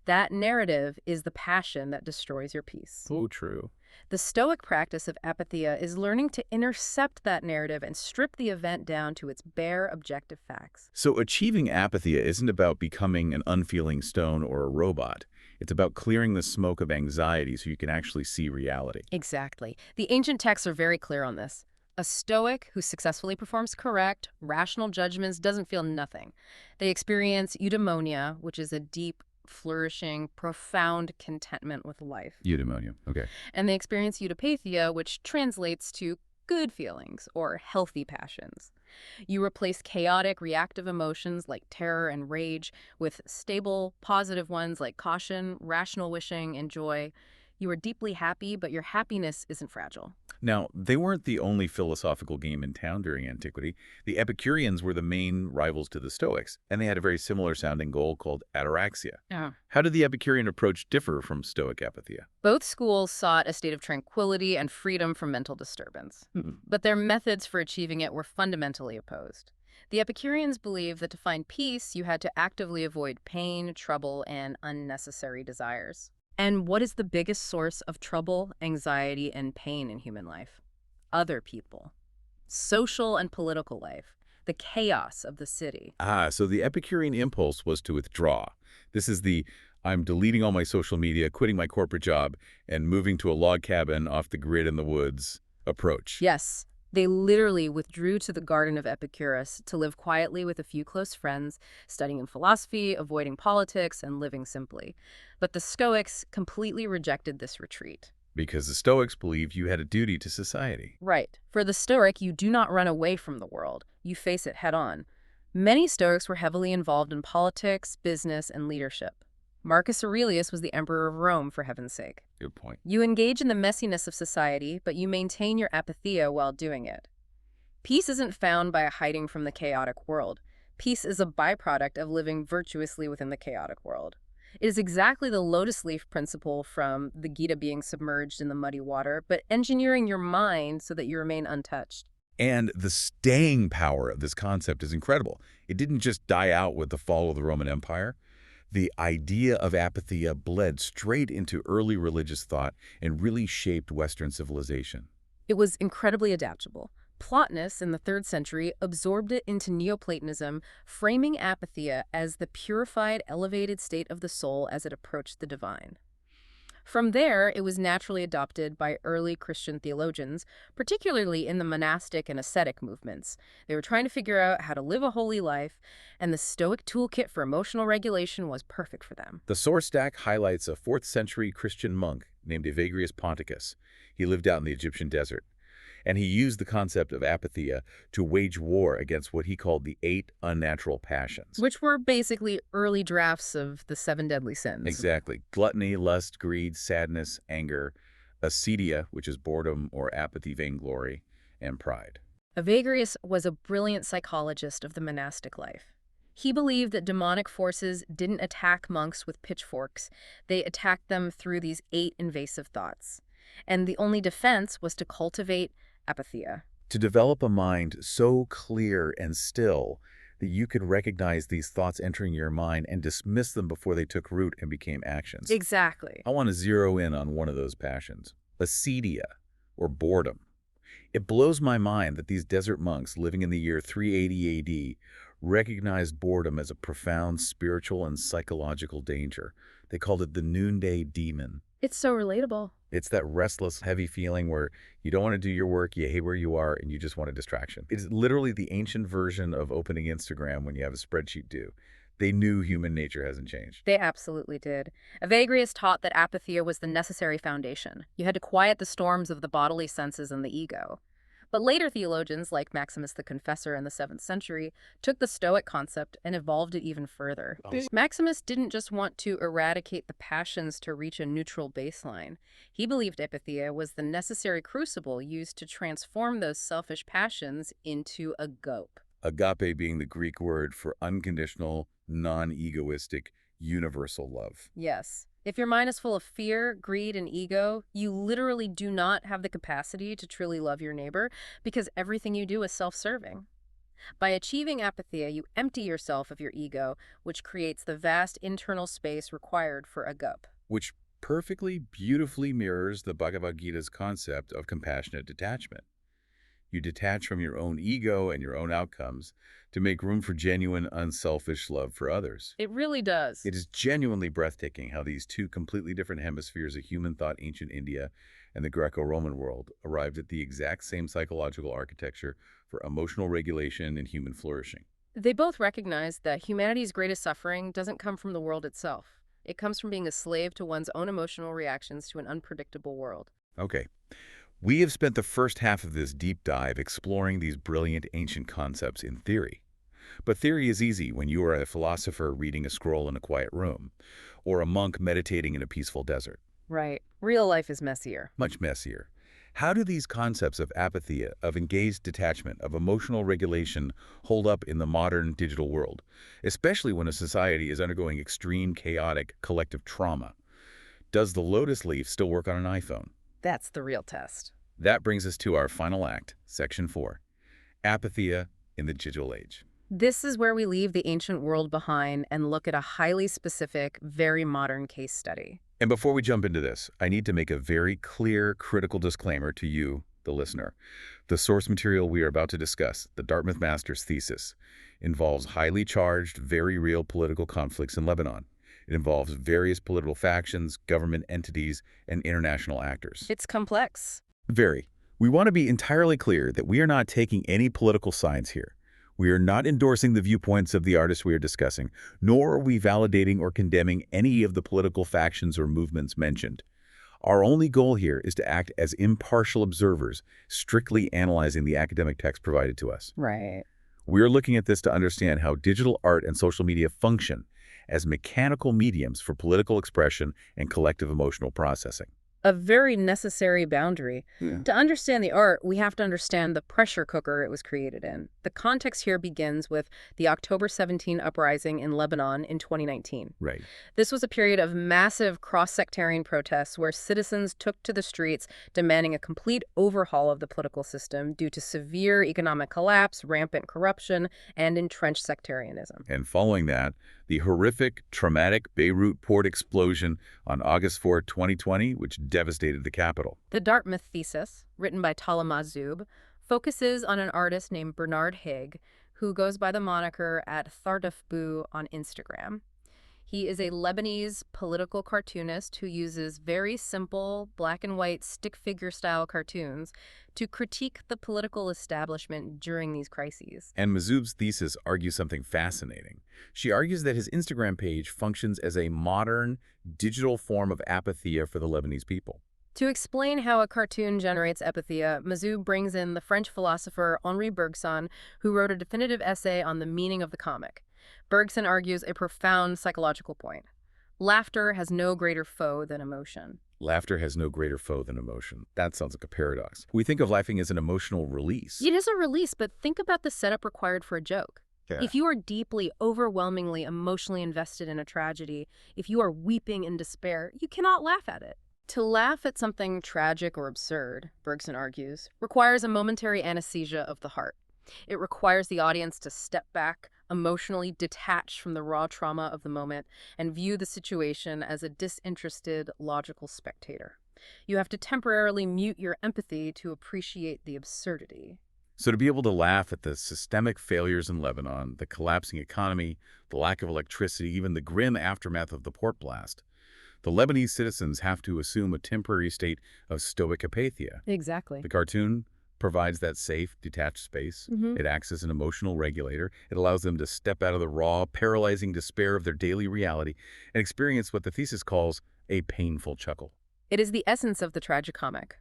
Speaker 2: That narrative is the passion that destroys your peace.
Speaker 1: So true.
Speaker 2: The Stoic practice of apatheia is learning to intercept that narrative and strip the event down to its bare objective facts.
Speaker 1: So achieving apatheia isn't about becoming an unfeeling stone or a robot. It's about clearing the smoke of anxiety so you can actually see reality.
Speaker 2: Exactly. The ancient texts are very clear on this. A Stoic who successfully performs correct, rational judgments doesn't feel nothing. They experience eudaimonia, which is a deep, flourishing, profound contentment with life.
Speaker 1: Eudaimonia. Okay.
Speaker 2: And they experience eudapathia, which translates to good feelings or healthy passions. You replace chaotic, reactive emotions like terror and rage with stable, positive ones like caution, rational wishing, and joy. You are deeply happy, but your happiness isn't fragile.
Speaker 1: Now, they weren't the only philosophical game in town during antiquity. The Epicureans were the main rivals to the Stoics, and they had a very similar sounding goal called ataraxia.
Speaker 2: Yeah.
Speaker 1: How did the Epicurean approach differ from Stoic apatheia?
Speaker 2: Both schools sought a state of tranquility and freedom from mental disturbance, but their methods for achieving it were fundamentally opposed. The Epicureans believed that to find peace, you had to actively avoid pain, trouble, and unnecessary desires. And what is the biggest source of trouble, anxiety, and pain in human life? Other people. Social and political life. The chaos of the city.
Speaker 1: So the Epicurean impulse was to withdraw. This is the I'm deleting all my social media, quitting my corporate job, and moving to a log cabin off the grid in the woods approach.
Speaker 2: Yes, they literally withdrew to the Garden of Epicurus to live quietly with a few close friends, studying philosophy, avoiding politics, and living simply. But the Stoics completely rejected this retreat.
Speaker 1: Because the Stoics believed you had a duty to society.
Speaker 2: Right. For the Stoic, you do not run away from the world. You face it head on. Many Stoics were heavily involved in politics, business, and leadership. Marcus Aurelius was the emperor of Rome, for heaven's sake.
Speaker 1: Good point.
Speaker 2: You engage in the messiness of society, but you maintain your apatheia while doing it. Peace isn't found by hiding from the chaotic world. Peace is a byproduct of living virtuously within the chaotic world. It is exactly the lotus leaf principle from the Gita being submerged in the muddy water, but engineering your mind so that you remain untouched.
Speaker 1: And the staying power of this concept is incredible. It didn't just die out with the fall of the Roman Empire. The idea of apatheia bled straight into early religious thought and really shaped Western civilization.
Speaker 2: It was incredibly adaptable. Plotinus, in the 3rd century, absorbed it into Neoplatonism, framing apatheia as the purified, elevated state of the soul as it approached the divine. From there, it was naturally adopted by early Christian theologians, particularly in the monastic and ascetic movements. They were trying to figure out how to live a holy life, and the Stoic toolkit for emotional regulation was perfect for them.
Speaker 1: The source stack highlights a 4th century Christian monk named Evagrius Ponticus. He lived out in the Egyptian desert, and he used the concept of apatheia to wage war against what he called the 8 unnatural passions.
Speaker 2: Which were basically early drafts of the 7 deadly sins.
Speaker 1: Exactly. Gluttony, lust, greed, sadness, anger, acedia, which is boredom or apathy, vainglory, and pride.
Speaker 2: Evagrius was a brilliant psychologist of the monastic life. He believed that demonic forces didn't attack monks with pitchforks. They attacked them through these 8 invasive thoughts. And the only defense was to cultivate apatheia.
Speaker 1: To develop a mind so clear and still that you could recognize these thoughts entering your mind and dismiss them before they took root and became actions.
Speaker 2: Exactly.
Speaker 1: I want to zero in on one of those passions, acedia, or boredom. It blows my mind that these desert monks living in the year 380 AD recognized boredom as a profound spiritual and psychological danger. They called it the noonday demon.
Speaker 2: It's so relatable.
Speaker 1: It's that restless, heavy feeling where you don't want to do your work, you hate where you are, and you just want a distraction. It's literally the ancient version of opening Instagram when you have a spreadsheet due. They knew human nature hasn't changed.
Speaker 2: They absolutely did. Evagrius taught that apatheia was the necessary foundation. You had to quiet the storms of the bodily senses and the ego. But later theologians, like Maximus the Confessor in the 7th century, took the Stoic concept and evolved it even further. Maximus didn't just want to eradicate the passions to reach a neutral baseline. He believed apatheia was the necessary crucible used to transform those selfish passions into agape.
Speaker 1: Agape being the Greek word for unconditional, non-egoistic, universal love.
Speaker 2: Yes. If your mind is full of fear, greed, and ego, you literally do not have the capacity to truly love your neighbor because everything you do is self-serving. By achieving apatheia, you empty yourself of your ego, which creates the vast internal space required for agape.
Speaker 1: Which perfectly, beautifully mirrors the Bhagavad Gita's concept of compassionate detachment. You detach from your own ego and your own outcomes to make room for genuine, unselfish love for others.
Speaker 2: It really does.
Speaker 1: It is genuinely breathtaking how these two completely different hemispheres of human thought, ancient India and the Greco-Roman world, arrived at the exact same psychological architecture for emotional regulation and human flourishing.
Speaker 2: They both recognize that humanity's greatest suffering doesn't come from the world itself. It comes from being a slave to one's own emotional reactions to an unpredictable world.
Speaker 1: Okay. We have spent the first half of this deep dive exploring these brilliant ancient concepts in theory. But theory is easy when you are a philosopher reading a scroll in a quiet room, or a monk meditating in a peaceful desert.
Speaker 2: Right. Real life is messier.
Speaker 1: Much messier. How do these concepts of apathia, of engaged detachment, of emotional regulation hold up in the modern digital world, especially when a society is undergoing extreme, chaotic, collective trauma? Does the lotus leaf still work on an iPhone?
Speaker 2: That's the real test.
Speaker 1: That brings us to our final act, Section 4, Apathia in the Digital Age.
Speaker 2: This is where we leave the ancient world behind and look at a highly specific, very modern case study.
Speaker 1: And before we jump into this, I need to make a very clear, critical disclaimer to you, the listener. The source material we are about to discuss, the Dartmouth Master's thesis, involves highly charged, very real political conflicts in Lebanon. It involves various political factions, government entities, and international actors.
Speaker 2: It's complex.
Speaker 1: Very. We want to be entirely clear that we are not taking any political sides here. We are not endorsing the viewpoints of the artists we are discussing, nor are we validating or condemning any of the political factions or movements mentioned. Our only goal here is to act as impartial observers, strictly analyzing the academic text provided to us.
Speaker 2: Right.
Speaker 1: We are looking at this to understand how digital art and social media function as mechanical mediums for political expression and collective emotional processing.
Speaker 2: A very necessary boundary.
Speaker 1: Yeah.
Speaker 2: To understand the art, we have to understand the pressure cooker it was created in. The context here begins with the October 17 uprising in Lebanon in 2019.
Speaker 1: Right.
Speaker 2: This was a period of massive cross-sectarian protests where citizens took to the streets demanding a complete overhaul of the political system due to severe economic collapse, rampant corruption, and entrenched sectarianism.
Speaker 1: And following that, the horrific, traumatic Beirut port explosion on August 4, 2020, which devastated the capital.
Speaker 2: The Dartmouth thesis, written by Tala Mazzoub, focuses on an artist named Bernard Haig, who goes by the moniker at Thardafbou on Instagram. He is a Lebanese political cartoonist who uses very simple black and white stick figure style cartoons to critique the political establishment during these crises.
Speaker 1: And Mazzoub's thesis argues something fascinating. She argues that his Instagram page functions as a modern, digital form of apathia for the Lebanese people.
Speaker 2: To explain how a cartoon generates apathia, Mazzoub brings in the French philosopher Henri Bergson, who wrote a definitive essay on the meaning of the comic. Bergson argues a profound psychological point. Laughter has no greater foe than emotion.
Speaker 1: Laughter has no greater foe than emotion. That sounds like a paradox. We think of laughing as an emotional release.
Speaker 2: It is a release, but think about the setup required for a joke.
Speaker 1: Yeah.
Speaker 2: If you are deeply, overwhelmingly emotionally invested in a tragedy, if you are weeping in despair, you cannot laugh at it. To laugh at something tragic or absurd, Bergson argues, requires a momentary anesthesia of the heart. It requires the audience to step back, emotionally detach from the raw trauma of the moment, and view the situation as a disinterested, logical spectator. You have to temporarily mute your empathy to appreciate the absurdity.
Speaker 1: So to be able to laugh at the systemic failures in Lebanon, the collapsing economy, the lack of electricity, even the grim aftermath of the port blast, the Lebanese citizens have to assume a temporary state of stoic apathia.
Speaker 2: Exactly.
Speaker 1: The cartoon provides that safe, detached space. It acts as an emotional regulator. It allows them to step out of the raw, paralyzing despair of their daily reality and experience what the thesis calls a painful chuckle.
Speaker 2: It is the essence of the tragicomic.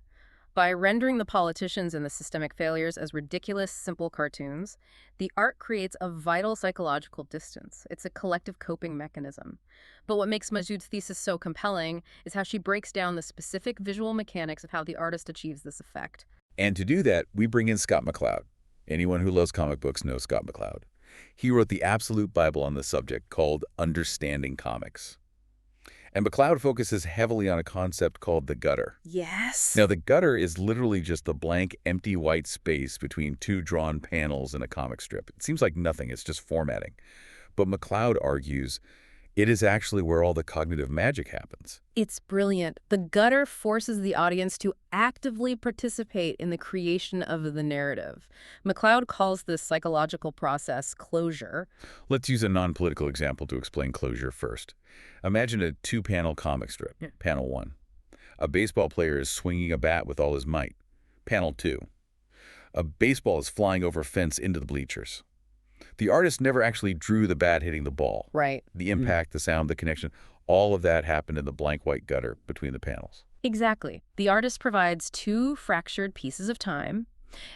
Speaker 2: By rendering the politicians and the systemic failures as ridiculous, simple cartoons, the art creates a vital psychological distance. It's a collective coping mechanism. But what makes Mazzoub's thesis so compelling is how she breaks down the specific visual mechanics of how the artist achieves this effect.
Speaker 1: And to do that, we bring in Scott McCloud. Anyone who loves comic books knows Scott McCloud. He wrote the absolute Bible on the subject called Understanding Comics. And McCloud focuses heavily on a concept called the gutter.
Speaker 2: Yes.
Speaker 1: Now, the gutter is literally just the blank, empty white space between two drawn panels in a comic strip. It seems like nothing, it's just formatting. But McCloud argues it is actually where all the cognitive magic happens.
Speaker 2: It's brilliant. The gutter forces the audience to actively participate in the creation of the narrative. McCloud calls this psychological process closure.
Speaker 1: Let's use a non-political example to explain closure first. Imagine a two-panel comic strip. Panel 1. A baseball player is swinging a bat with all his might. Panel 2. A baseball is flying over a fence into the bleachers. The artist never actually drew the bat hitting the ball.
Speaker 2: Right.
Speaker 1: The impact, the sound, the connection, all of that happened in the blank white gutter between the panels.
Speaker 2: Exactly. The artist provides two fractured pieces of time,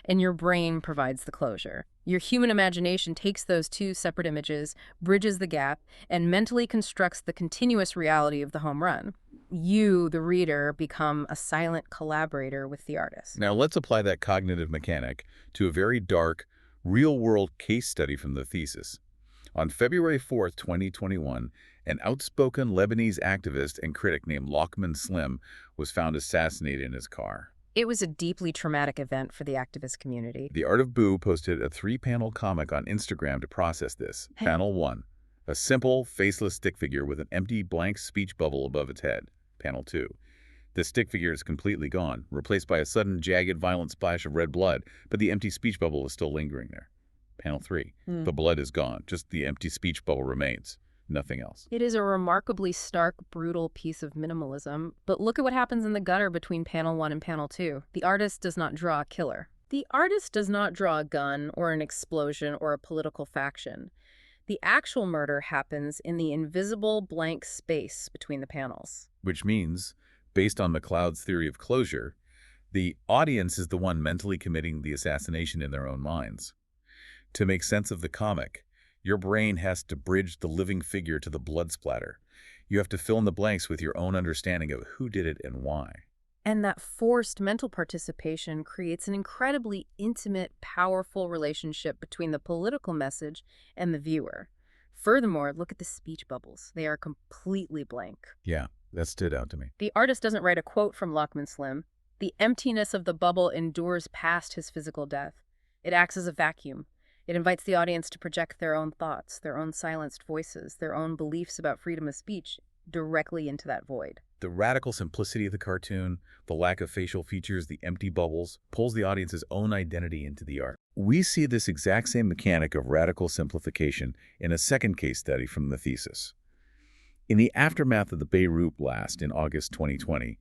Speaker 2: and your brain provides the closure. Your human imagination takes those two separate images, bridges the gap, and mentally constructs the continuous reality of the home run. You, the reader, become a silent collaborator with the artist.
Speaker 1: Now let's apply that cognitive mechanic to a very dark, real-world case study from the thesis. On February 4th, 2021, an outspoken Lebanese activist and critic named Lokman Slim was found assassinated in his car.
Speaker 2: It was a deeply traumatic event for the activist community.
Speaker 1: The Art of Boo posted a 3-panel comic on Instagram to process this. Panel 1, a simple, faceless stick figure with an empty, blank speech bubble above its head. Panel 2, the stick figure is completely gone, replaced by a sudden, jagged, violent splash of red blood, but the empty speech bubble is still lingering there. Panel 3, the blood is gone, just the empty speech bubble remains. Nothing else.
Speaker 2: It is a remarkably stark, brutal piece of minimalism, but look at what happens in the gutter between panel 1 and panel 2. The artist does not draw a killer. The artist does not draw a gun or an explosion or a political faction. The actual murder happens in the invisible blank space between the panels.
Speaker 1: Which means, based on McLeod's theory of closure, the audience is the one mentally committing the assassination in their own minds. To make sense of the comic, your brain has to bridge the living figure to the blood splatter. You have to fill in the blanks with your own understanding of who did it and why.
Speaker 2: And that forced mental participation creates an incredibly intimate, powerful relationship between the political message and the viewer. Furthermore, look at the speech bubbles. They are completely blank.
Speaker 1: Yeah, that stood out to me.
Speaker 2: The artist doesn't write a quote from Lokman Slim. The emptiness of the bubble endures past his physical death. It acts as a vacuum. It invites the audience to project their own thoughts, their own silenced voices, their own beliefs about freedom of speech directly into that void.
Speaker 1: The radical simplicity of the cartoon, the lack of facial features, the empty bubbles, pulls the audience's own identity into the art. We see this exact same mechanic of radical simplification in a second case study from the thesis. In the aftermath of the Beirut blast in August 2020,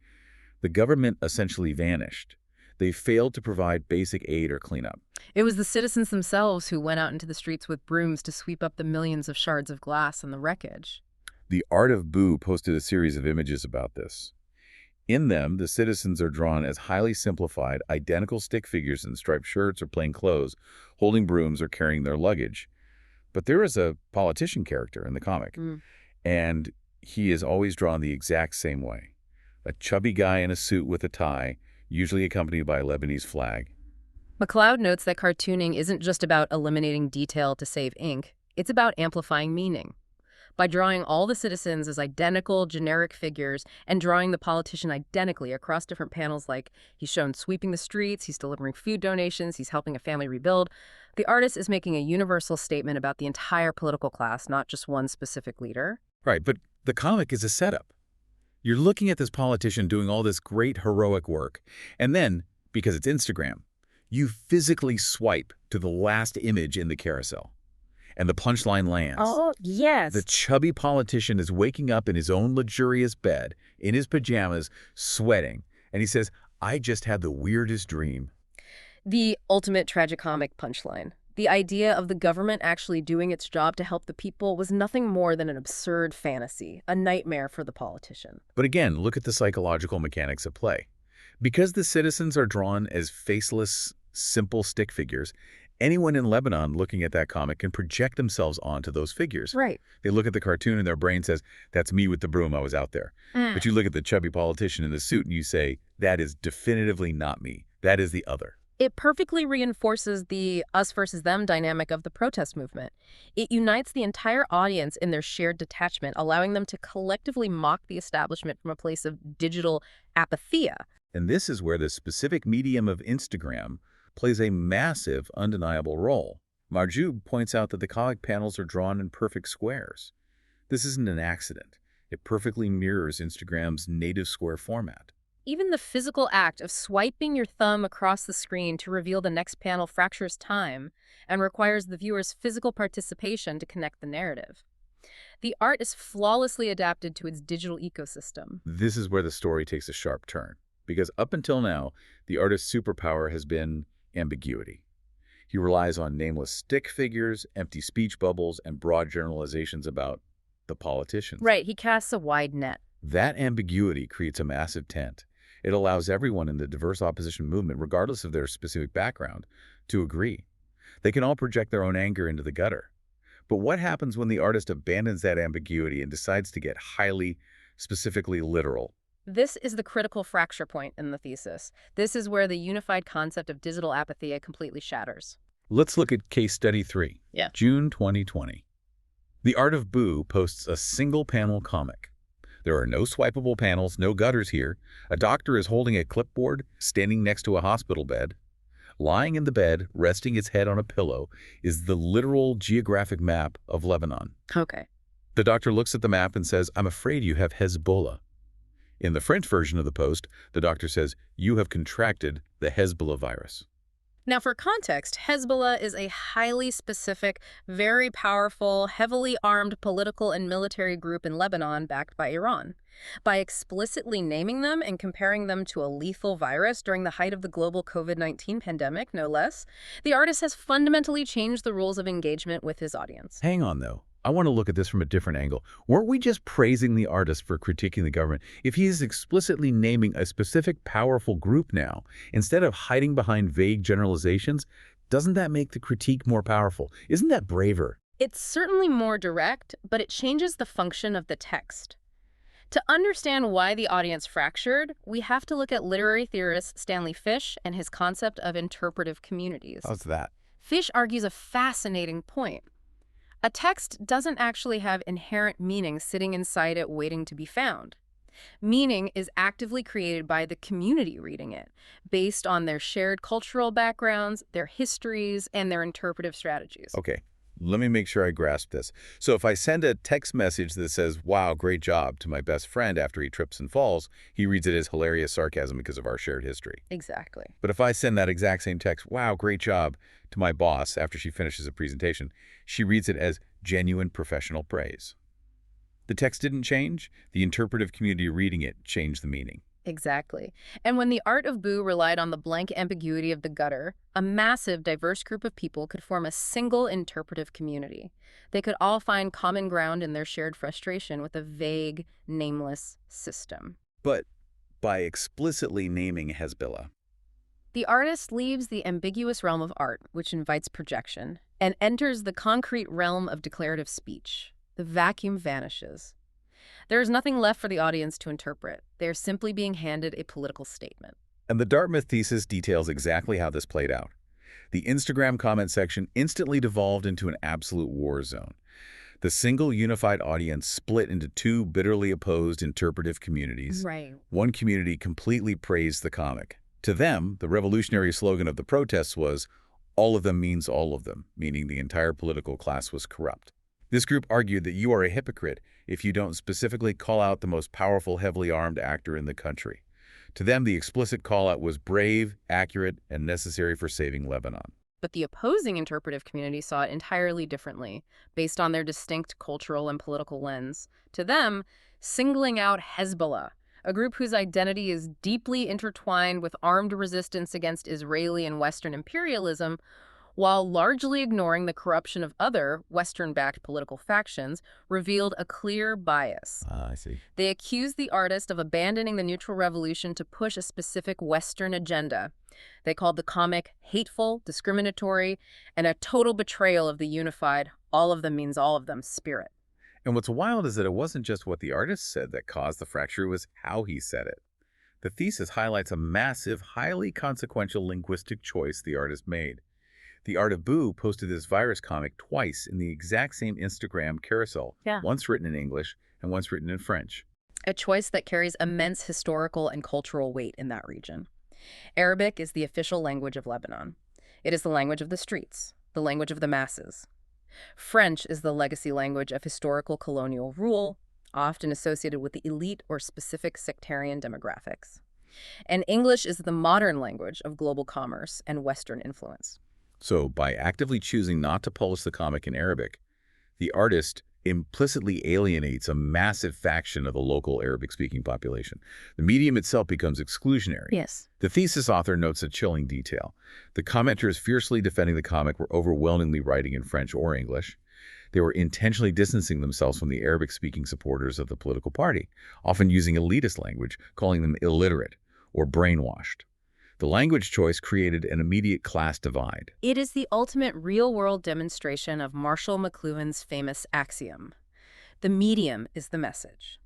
Speaker 1: the government essentially vanished. They failed to provide basic aid or cleanup.
Speaker 2: It was the citizens themselves who went out into the streets with brooms to sweep up the millions of shards of glass and the wreckage.
Speaker 1: The Art of Boo posted a series of images about this. In them, the citizens are drawn as highly simplified, identical stick figures in striped shirts or plain clothes, holding brooms or carrying their luggage. But there is a politician character in the comic, and he is always drawn the exact same way. A chubby guy in a suit with a tie, usually accompanied by a Lebanese flag.
Speaker 2: McLeod notes that cartooning isn't just about eliminating detail to save ink, it's about amplifying meaning. By drawing all the citizens as identical, generic figures and drawing the politician identically across different panels, like he's shown sweeping the streets, he's delivering food donations, he's helping a family rebuild, the artist is making a universal statement about the entire political class, not just one specific leader.
Speaker 1: Right, but the comic is a setup. You're looking at this politician doing all this great heroic work, and then, because it's Instagram, you physically swipe to the last image in the carousel. And the punchline lands.
Speaker 2: Oh, yes.
Speaker 1: The chubby politician is waking up in his own luxurious bed, in his pajamas, sweating, and he says, "I just had the weirdest dream."
Speaker 2: The ultimate tragicomic punchline. The idea of the government actually doing its job to help the people was nothing more than an absurd fantasy, a nightmare for the politician.
Speaker 1: But again, look at the psychological mechanics at play. Because the citizens are drawn as faceless, simple stick figures, anyone in Lebanon looking at that comic can project themselves onto those figures.
Speaker 2: Right.
Speaker 1: They look at the cartoon and their brain says, "That's me with the broom, I was out there." But you look at the chubby politician in the suit and you say, "That is definitively not me. That is the other."
Speaker 2: It perfectly reinforces the us versus them dynamic of the protest movement. It unites the entire audience in their shared detachment, allowing them to collectively mock the establishment from a place of digital apatheia.
Speaker 1: And this is where the specific medium of Instagram plays a massive, undeniable role. Marjoub points out that the comic panels are drawn in perfect squares. This isn't an accident. It perfectly mirrors Instagram's native square format.
Speaker 2: Even the physical act of swiping your thumb across the screen to reveal the next panel fractures time and requires the viewer's physical participation to connect the narrative. The art is flawlessly adapted to its digital ecosystem.
Speaker 1: This is where the story takes a sharp turn, because up until now, the artist's superpower has been ambiguity. He relies on nameless stick figures, empty speech bubbles, and broad generalizations about the politicians.
Speaker 2: Right, he casts a wide net.
Speaker 1: That ambiguity creates a massive tent. It allows everyone in the diverse opposition movement, regardless of their specific background, to agree. They can all project their own anger into the gutter. But what happens when the artist abandons that ambiguity and decides to get highly, specifically literal?
Speaker 2: This is the critical fracture point in the thesis. This is where the unified concept of digital apathy completely shatters.
Speaker 1: Let's look at case study 3,
Speaker 2: Yeah.
Speaker 1: June 2020. The Art of Boo posts a single-panel comic. There are no swipeable panels, no gutters here. A doctor is holding a clipboard, standing next to a hospital bed. Lying in the bed, resting its head on a pillow, is the literal geographic map of Lebanon.
Speaker 2: Okay.
Speaker 1: The doctor looks at the map and says, "I'm afraid you have Hezbollah." In the French version of the post, the doctor says, "You have contracted the Hezbollah virus."
Speaker 2: Now, for context, Hezbollah is a highly specific, very powerful, heavily armed political and military group in Lebanon backed by Iran. By explicitly naming them and comparing them to a lethal virus during the height of the global COVID-19 pandemic, no less, the artist has fundamentally changed the rules of engagement with his audience.
Speaker 1: Hang on, though. I want to look at this from a different angle. Weren't we just praising the artist for critiquing the government? If he is explicitly naming a specific powerful group now, instead of hiding behind vague generalizations, doesn't that make the critique more powerful? Isn't that braver?
Speaker 2: It's certainly more direct, but it changes the function of the text. To understand why the audience fractured, we have to look at literary theorist Stanley Fish and his concept of interpretive communities.
Speaker 1: How's that?
Speaker 2: Fish argues a fascinating point. A text doesn't actually have inherent meaning sitting inside it waiting to be found. Meaning is actively created by the community reading it, based on their shared cultural backgrounds, their histories, and their interpretive strategies.
Speaker 1: Okay, let me make sure I grasp this. So if I send a text message that says, "Wow, great job," to my best friend after he trips and falls, he reads it as hilarious sarcasm because of our shared history.
Speaker 2: Exactly.
Speaker 1: But if I send that exact same text, "Wow, great job," to my boss after she finishes a presentation, she reads it as genuine professional praise. The text didn't change. The interpretive community reading it changed the meaning.
Speaker 2: Exactly. And when the art of Boo relied on the blank ambiguity of the gutter, a massive, diverse group of people could form a single interpretive community. They could all find common ground in their shared frustration with a vague, nameless system.
Speaker 1: But by explicitly naming Hezbollah,
Speaker 2: The artist leaves the ambiguous realm of art, which invites projection, and enters the concrete realm of declarative speech. The vacuum vanishes. There is nothing left for the audience to interpret. They are simply being handed a political statement.
Speaker 1: and the Dartmouth thesis details exactly how this played out. The Instagram comment section instantly devolved into an absolute war zone. The single unified audience split into two bitterly opposed interpretive communities.
Speaker 2: Right.
Speaker 1: One community completely praised the comic. To them, the revolutionary slogan of the protests was, "All of them means all of them," meaning the entire political class was corrupt. This group argued that you are a hypocrite if you don't specifically call out the most powerful, heavily armed actor in the country. To them, the explicit call-out was brave, accurate, and necessary for saving Lebanon.
Speaker 2: But the opposing interpretive community saw it entirely differently, based on their distinct cultural and political lens. To them, singling out Hezbollah, a group whose identity is deeply intertwined with armed resistance against Israeli and Western imperialism, while largely ignoring the corruption of other Western-backed political factions, revealed a clear bias.
Speaker 1: I see.
Speaker 2: They accused the artist of abandoning the neutral revolution to push a specific Western agenda. They called the comic hateful, discriminatory, and a total betrayal of the unified, all of them means all of them spirit.
Speaker 1: And what's wild is that it wasn't just what the artist said that caused the fracture, it was how he said it. The thesis highlights a massive, highly consequential linguistic choice the artist made. The Art of Boo posted this virus comic twice in the exact same Instagram carousel,
Speaker 2: Yeah.
Speaker 1: once written in English and once written in French.
Speaker 2: A choice that carries immense historical and cultural weight in that region. Arabic is the official language of Lebanon. It is the language of the streets, the language of the masses. French is the legacy language of historical colonial rule, often associated with the elite or specific sectarian demographics. And English is the modern language of global commerce and Western influence.
Speaker 1: So by actively choosing not to publish the comic in Arabic, the artist implicitly alienates a massive faction of the local Arabic-speaking population. The medium itself becomes exclusionary.
Speaker 2: Yes.
Speaker 1: The thesis author notes a chilling detail. The commenters fiercely defending the comic were overwhelmingly writing in French or English. They were intentionally distancing themselves from the Arabic-speaking supporters of the political party, often using elitist language, calling them illiterate or brainwashed. The language choice created an immediate class divide.
Speaker 2: It is the ultimate real-world demonstration of Marshall McLuhan's famous axiom. The medium is the message.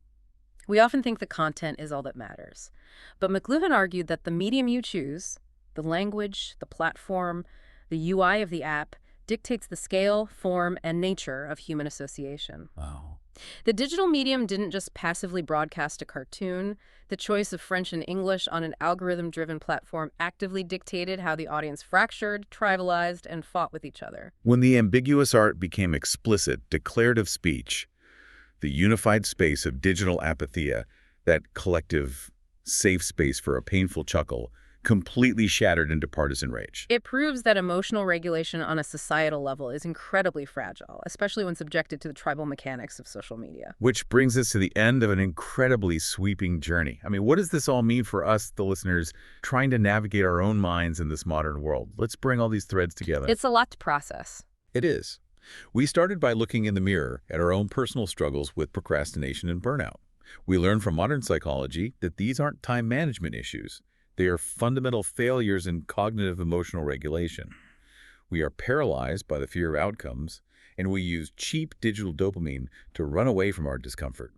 Speaker 2: We often think the content is all that matters. But McLuhan argued that the medium you choose, the language, the platform, the UI of the app, dictates the scale, form, and nature of human association.
Speaker 1: Wow.
Speaker 2: The digital medium didn't just passively broadcast a cartoon. The choice of French and English on an algorithm-driven platform actively dictated how the audience fractured, tribalized, and fought with each other.
Speaker 1: When the ambiguous art became explicit, declarative speech, the unified space of digital apatheia, that collective safe space for a painful chuckle, completely shattered into partisan rage.
Speaker 2: It proves that emotional regulation on a societal level is incredibly fragile, especially when subjected to the tribal mechanics of social media.
Speaker 1: Which brings us to the end of an incredibly sweeping journey. I mean, what does this all mean for us, the listeners, trying to navigate our own minds in this modern world? Let's bring all these threads together.
Speaker 2: It's a lot to process.
Speaker 1: It is. We started by looking in the mirror at our own personal struggles with procrastination and burnout. We learned from modern psychology that these aren't time management issues. They are fundamental failures in cognitive emotional regulation. We are paralyzed by the fear of outcomes, and we use cheap digital dopamine to run away from our discomfort.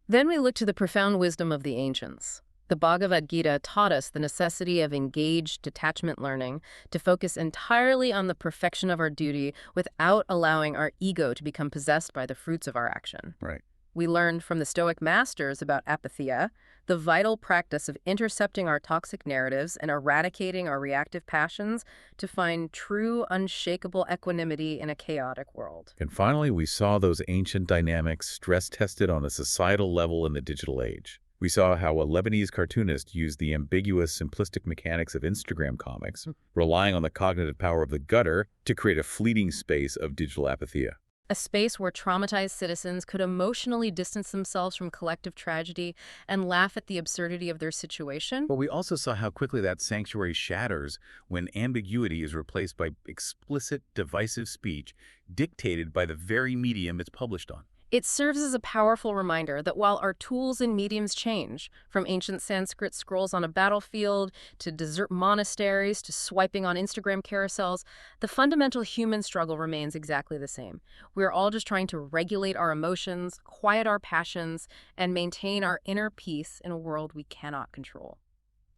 Speaker 2: Then we look to the profound wisdom of the ancients. The Bhagavad Gita taught us the necessity of engaged detachment learning to focus entirely on the perfection of our duty without allowing our ego to become possessed by the fruits of our action.
Speaker 1: Right.
Speaker 2: We learned from the Stoic masters about apatheia, the vital practice of intercepting our toxic narratives and eradicating our reactive passions to find true, unshakable equanimity in a chaotic world.
Speaker 1: And finally, we saw those ancient dynamics stress-tested on a societal level in the digital age. We saw how a Lebanese cartoonist used the ambiguous, simplistic mechanics of Instagram comics, relying on the cognitive power of the gutter to create a fleeting space of digital apatheia.
Speaker 2: A space where traumatized citizens could emotionally distance themselves from collective tragedy and laugh at the absurdity of their situation.
Speaker 1: But we also saw how quickly that sanctuary shatters when ambiguity is replaced by explicit, divisive speech dictated by the very medium it's published on.
Speaker 2: It serves as a powerful reminder that while our tools and mediums change, from ancient Sanskrit scrolls on a battlefield to desert monasteries to swiping on Instagram carousels, the fundamental human struggle remains exactly the same. We're all just trying to regulate our emotions, quiet our passions, and maintain our inner peace in a world we cannot control.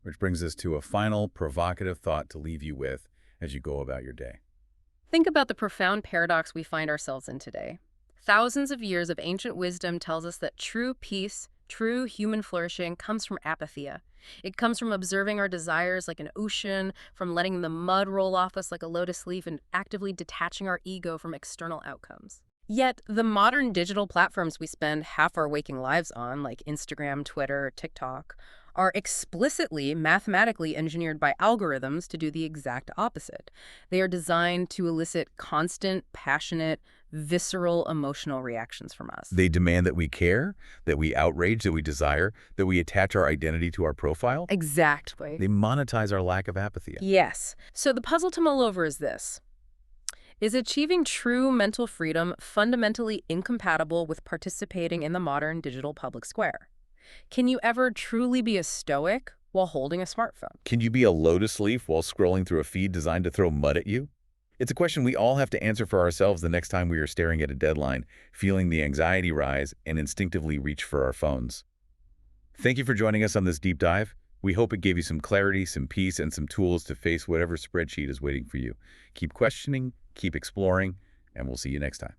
Speaker 1: Which brings us to a final provocative thought to leave you with as you go about your day.
Speaker 2: Think about the profound paradox we find ourselves in today. Thousands of years of ancient wisdom tells us that true peace, true human flourishing comes from apatheia. It comes from observing our desires like an ocean, from letting the mud roll off us like a lotus leaf, and actively detaching our ego from external outcomes. Yet, the modern digital platforms we spend half our waking lives on, like Instagram, Twitter, TikTok, are explicitly mathematically engineered by algorithms to do the exact opposite. They are designed to elicit constant, passionate, visceral emotional reactions from us.
Speaker 1: They demand that we care, that we outrage, that we desire, that we attach our identity to our profile.
Speaker 2: Exactly.
Speaker 1: They monetize our lack of apathy.
Speaker 2: Yes. So the puzzle to mull over is this. Is achieving true mental freedom fundamentally incompatible with participating in the modern digital public square? Can you ever truly be a stoic while holding a smartphone?
Speaker 1: Can you be a lotus leaf while scrolling through a feed designed to throw mud at you? It's a question we all have to answer for ourselves the next time we are staring at a deadline, feeling the anxiety rise, and instinctively reach for our phones. Thank you for joining us on this deep dive. We hope it gave you some clarity, some peace, and some tools to face whatever spreadsheet is waiting for you. Keep questioning, keep exploring, and we'll see you next time.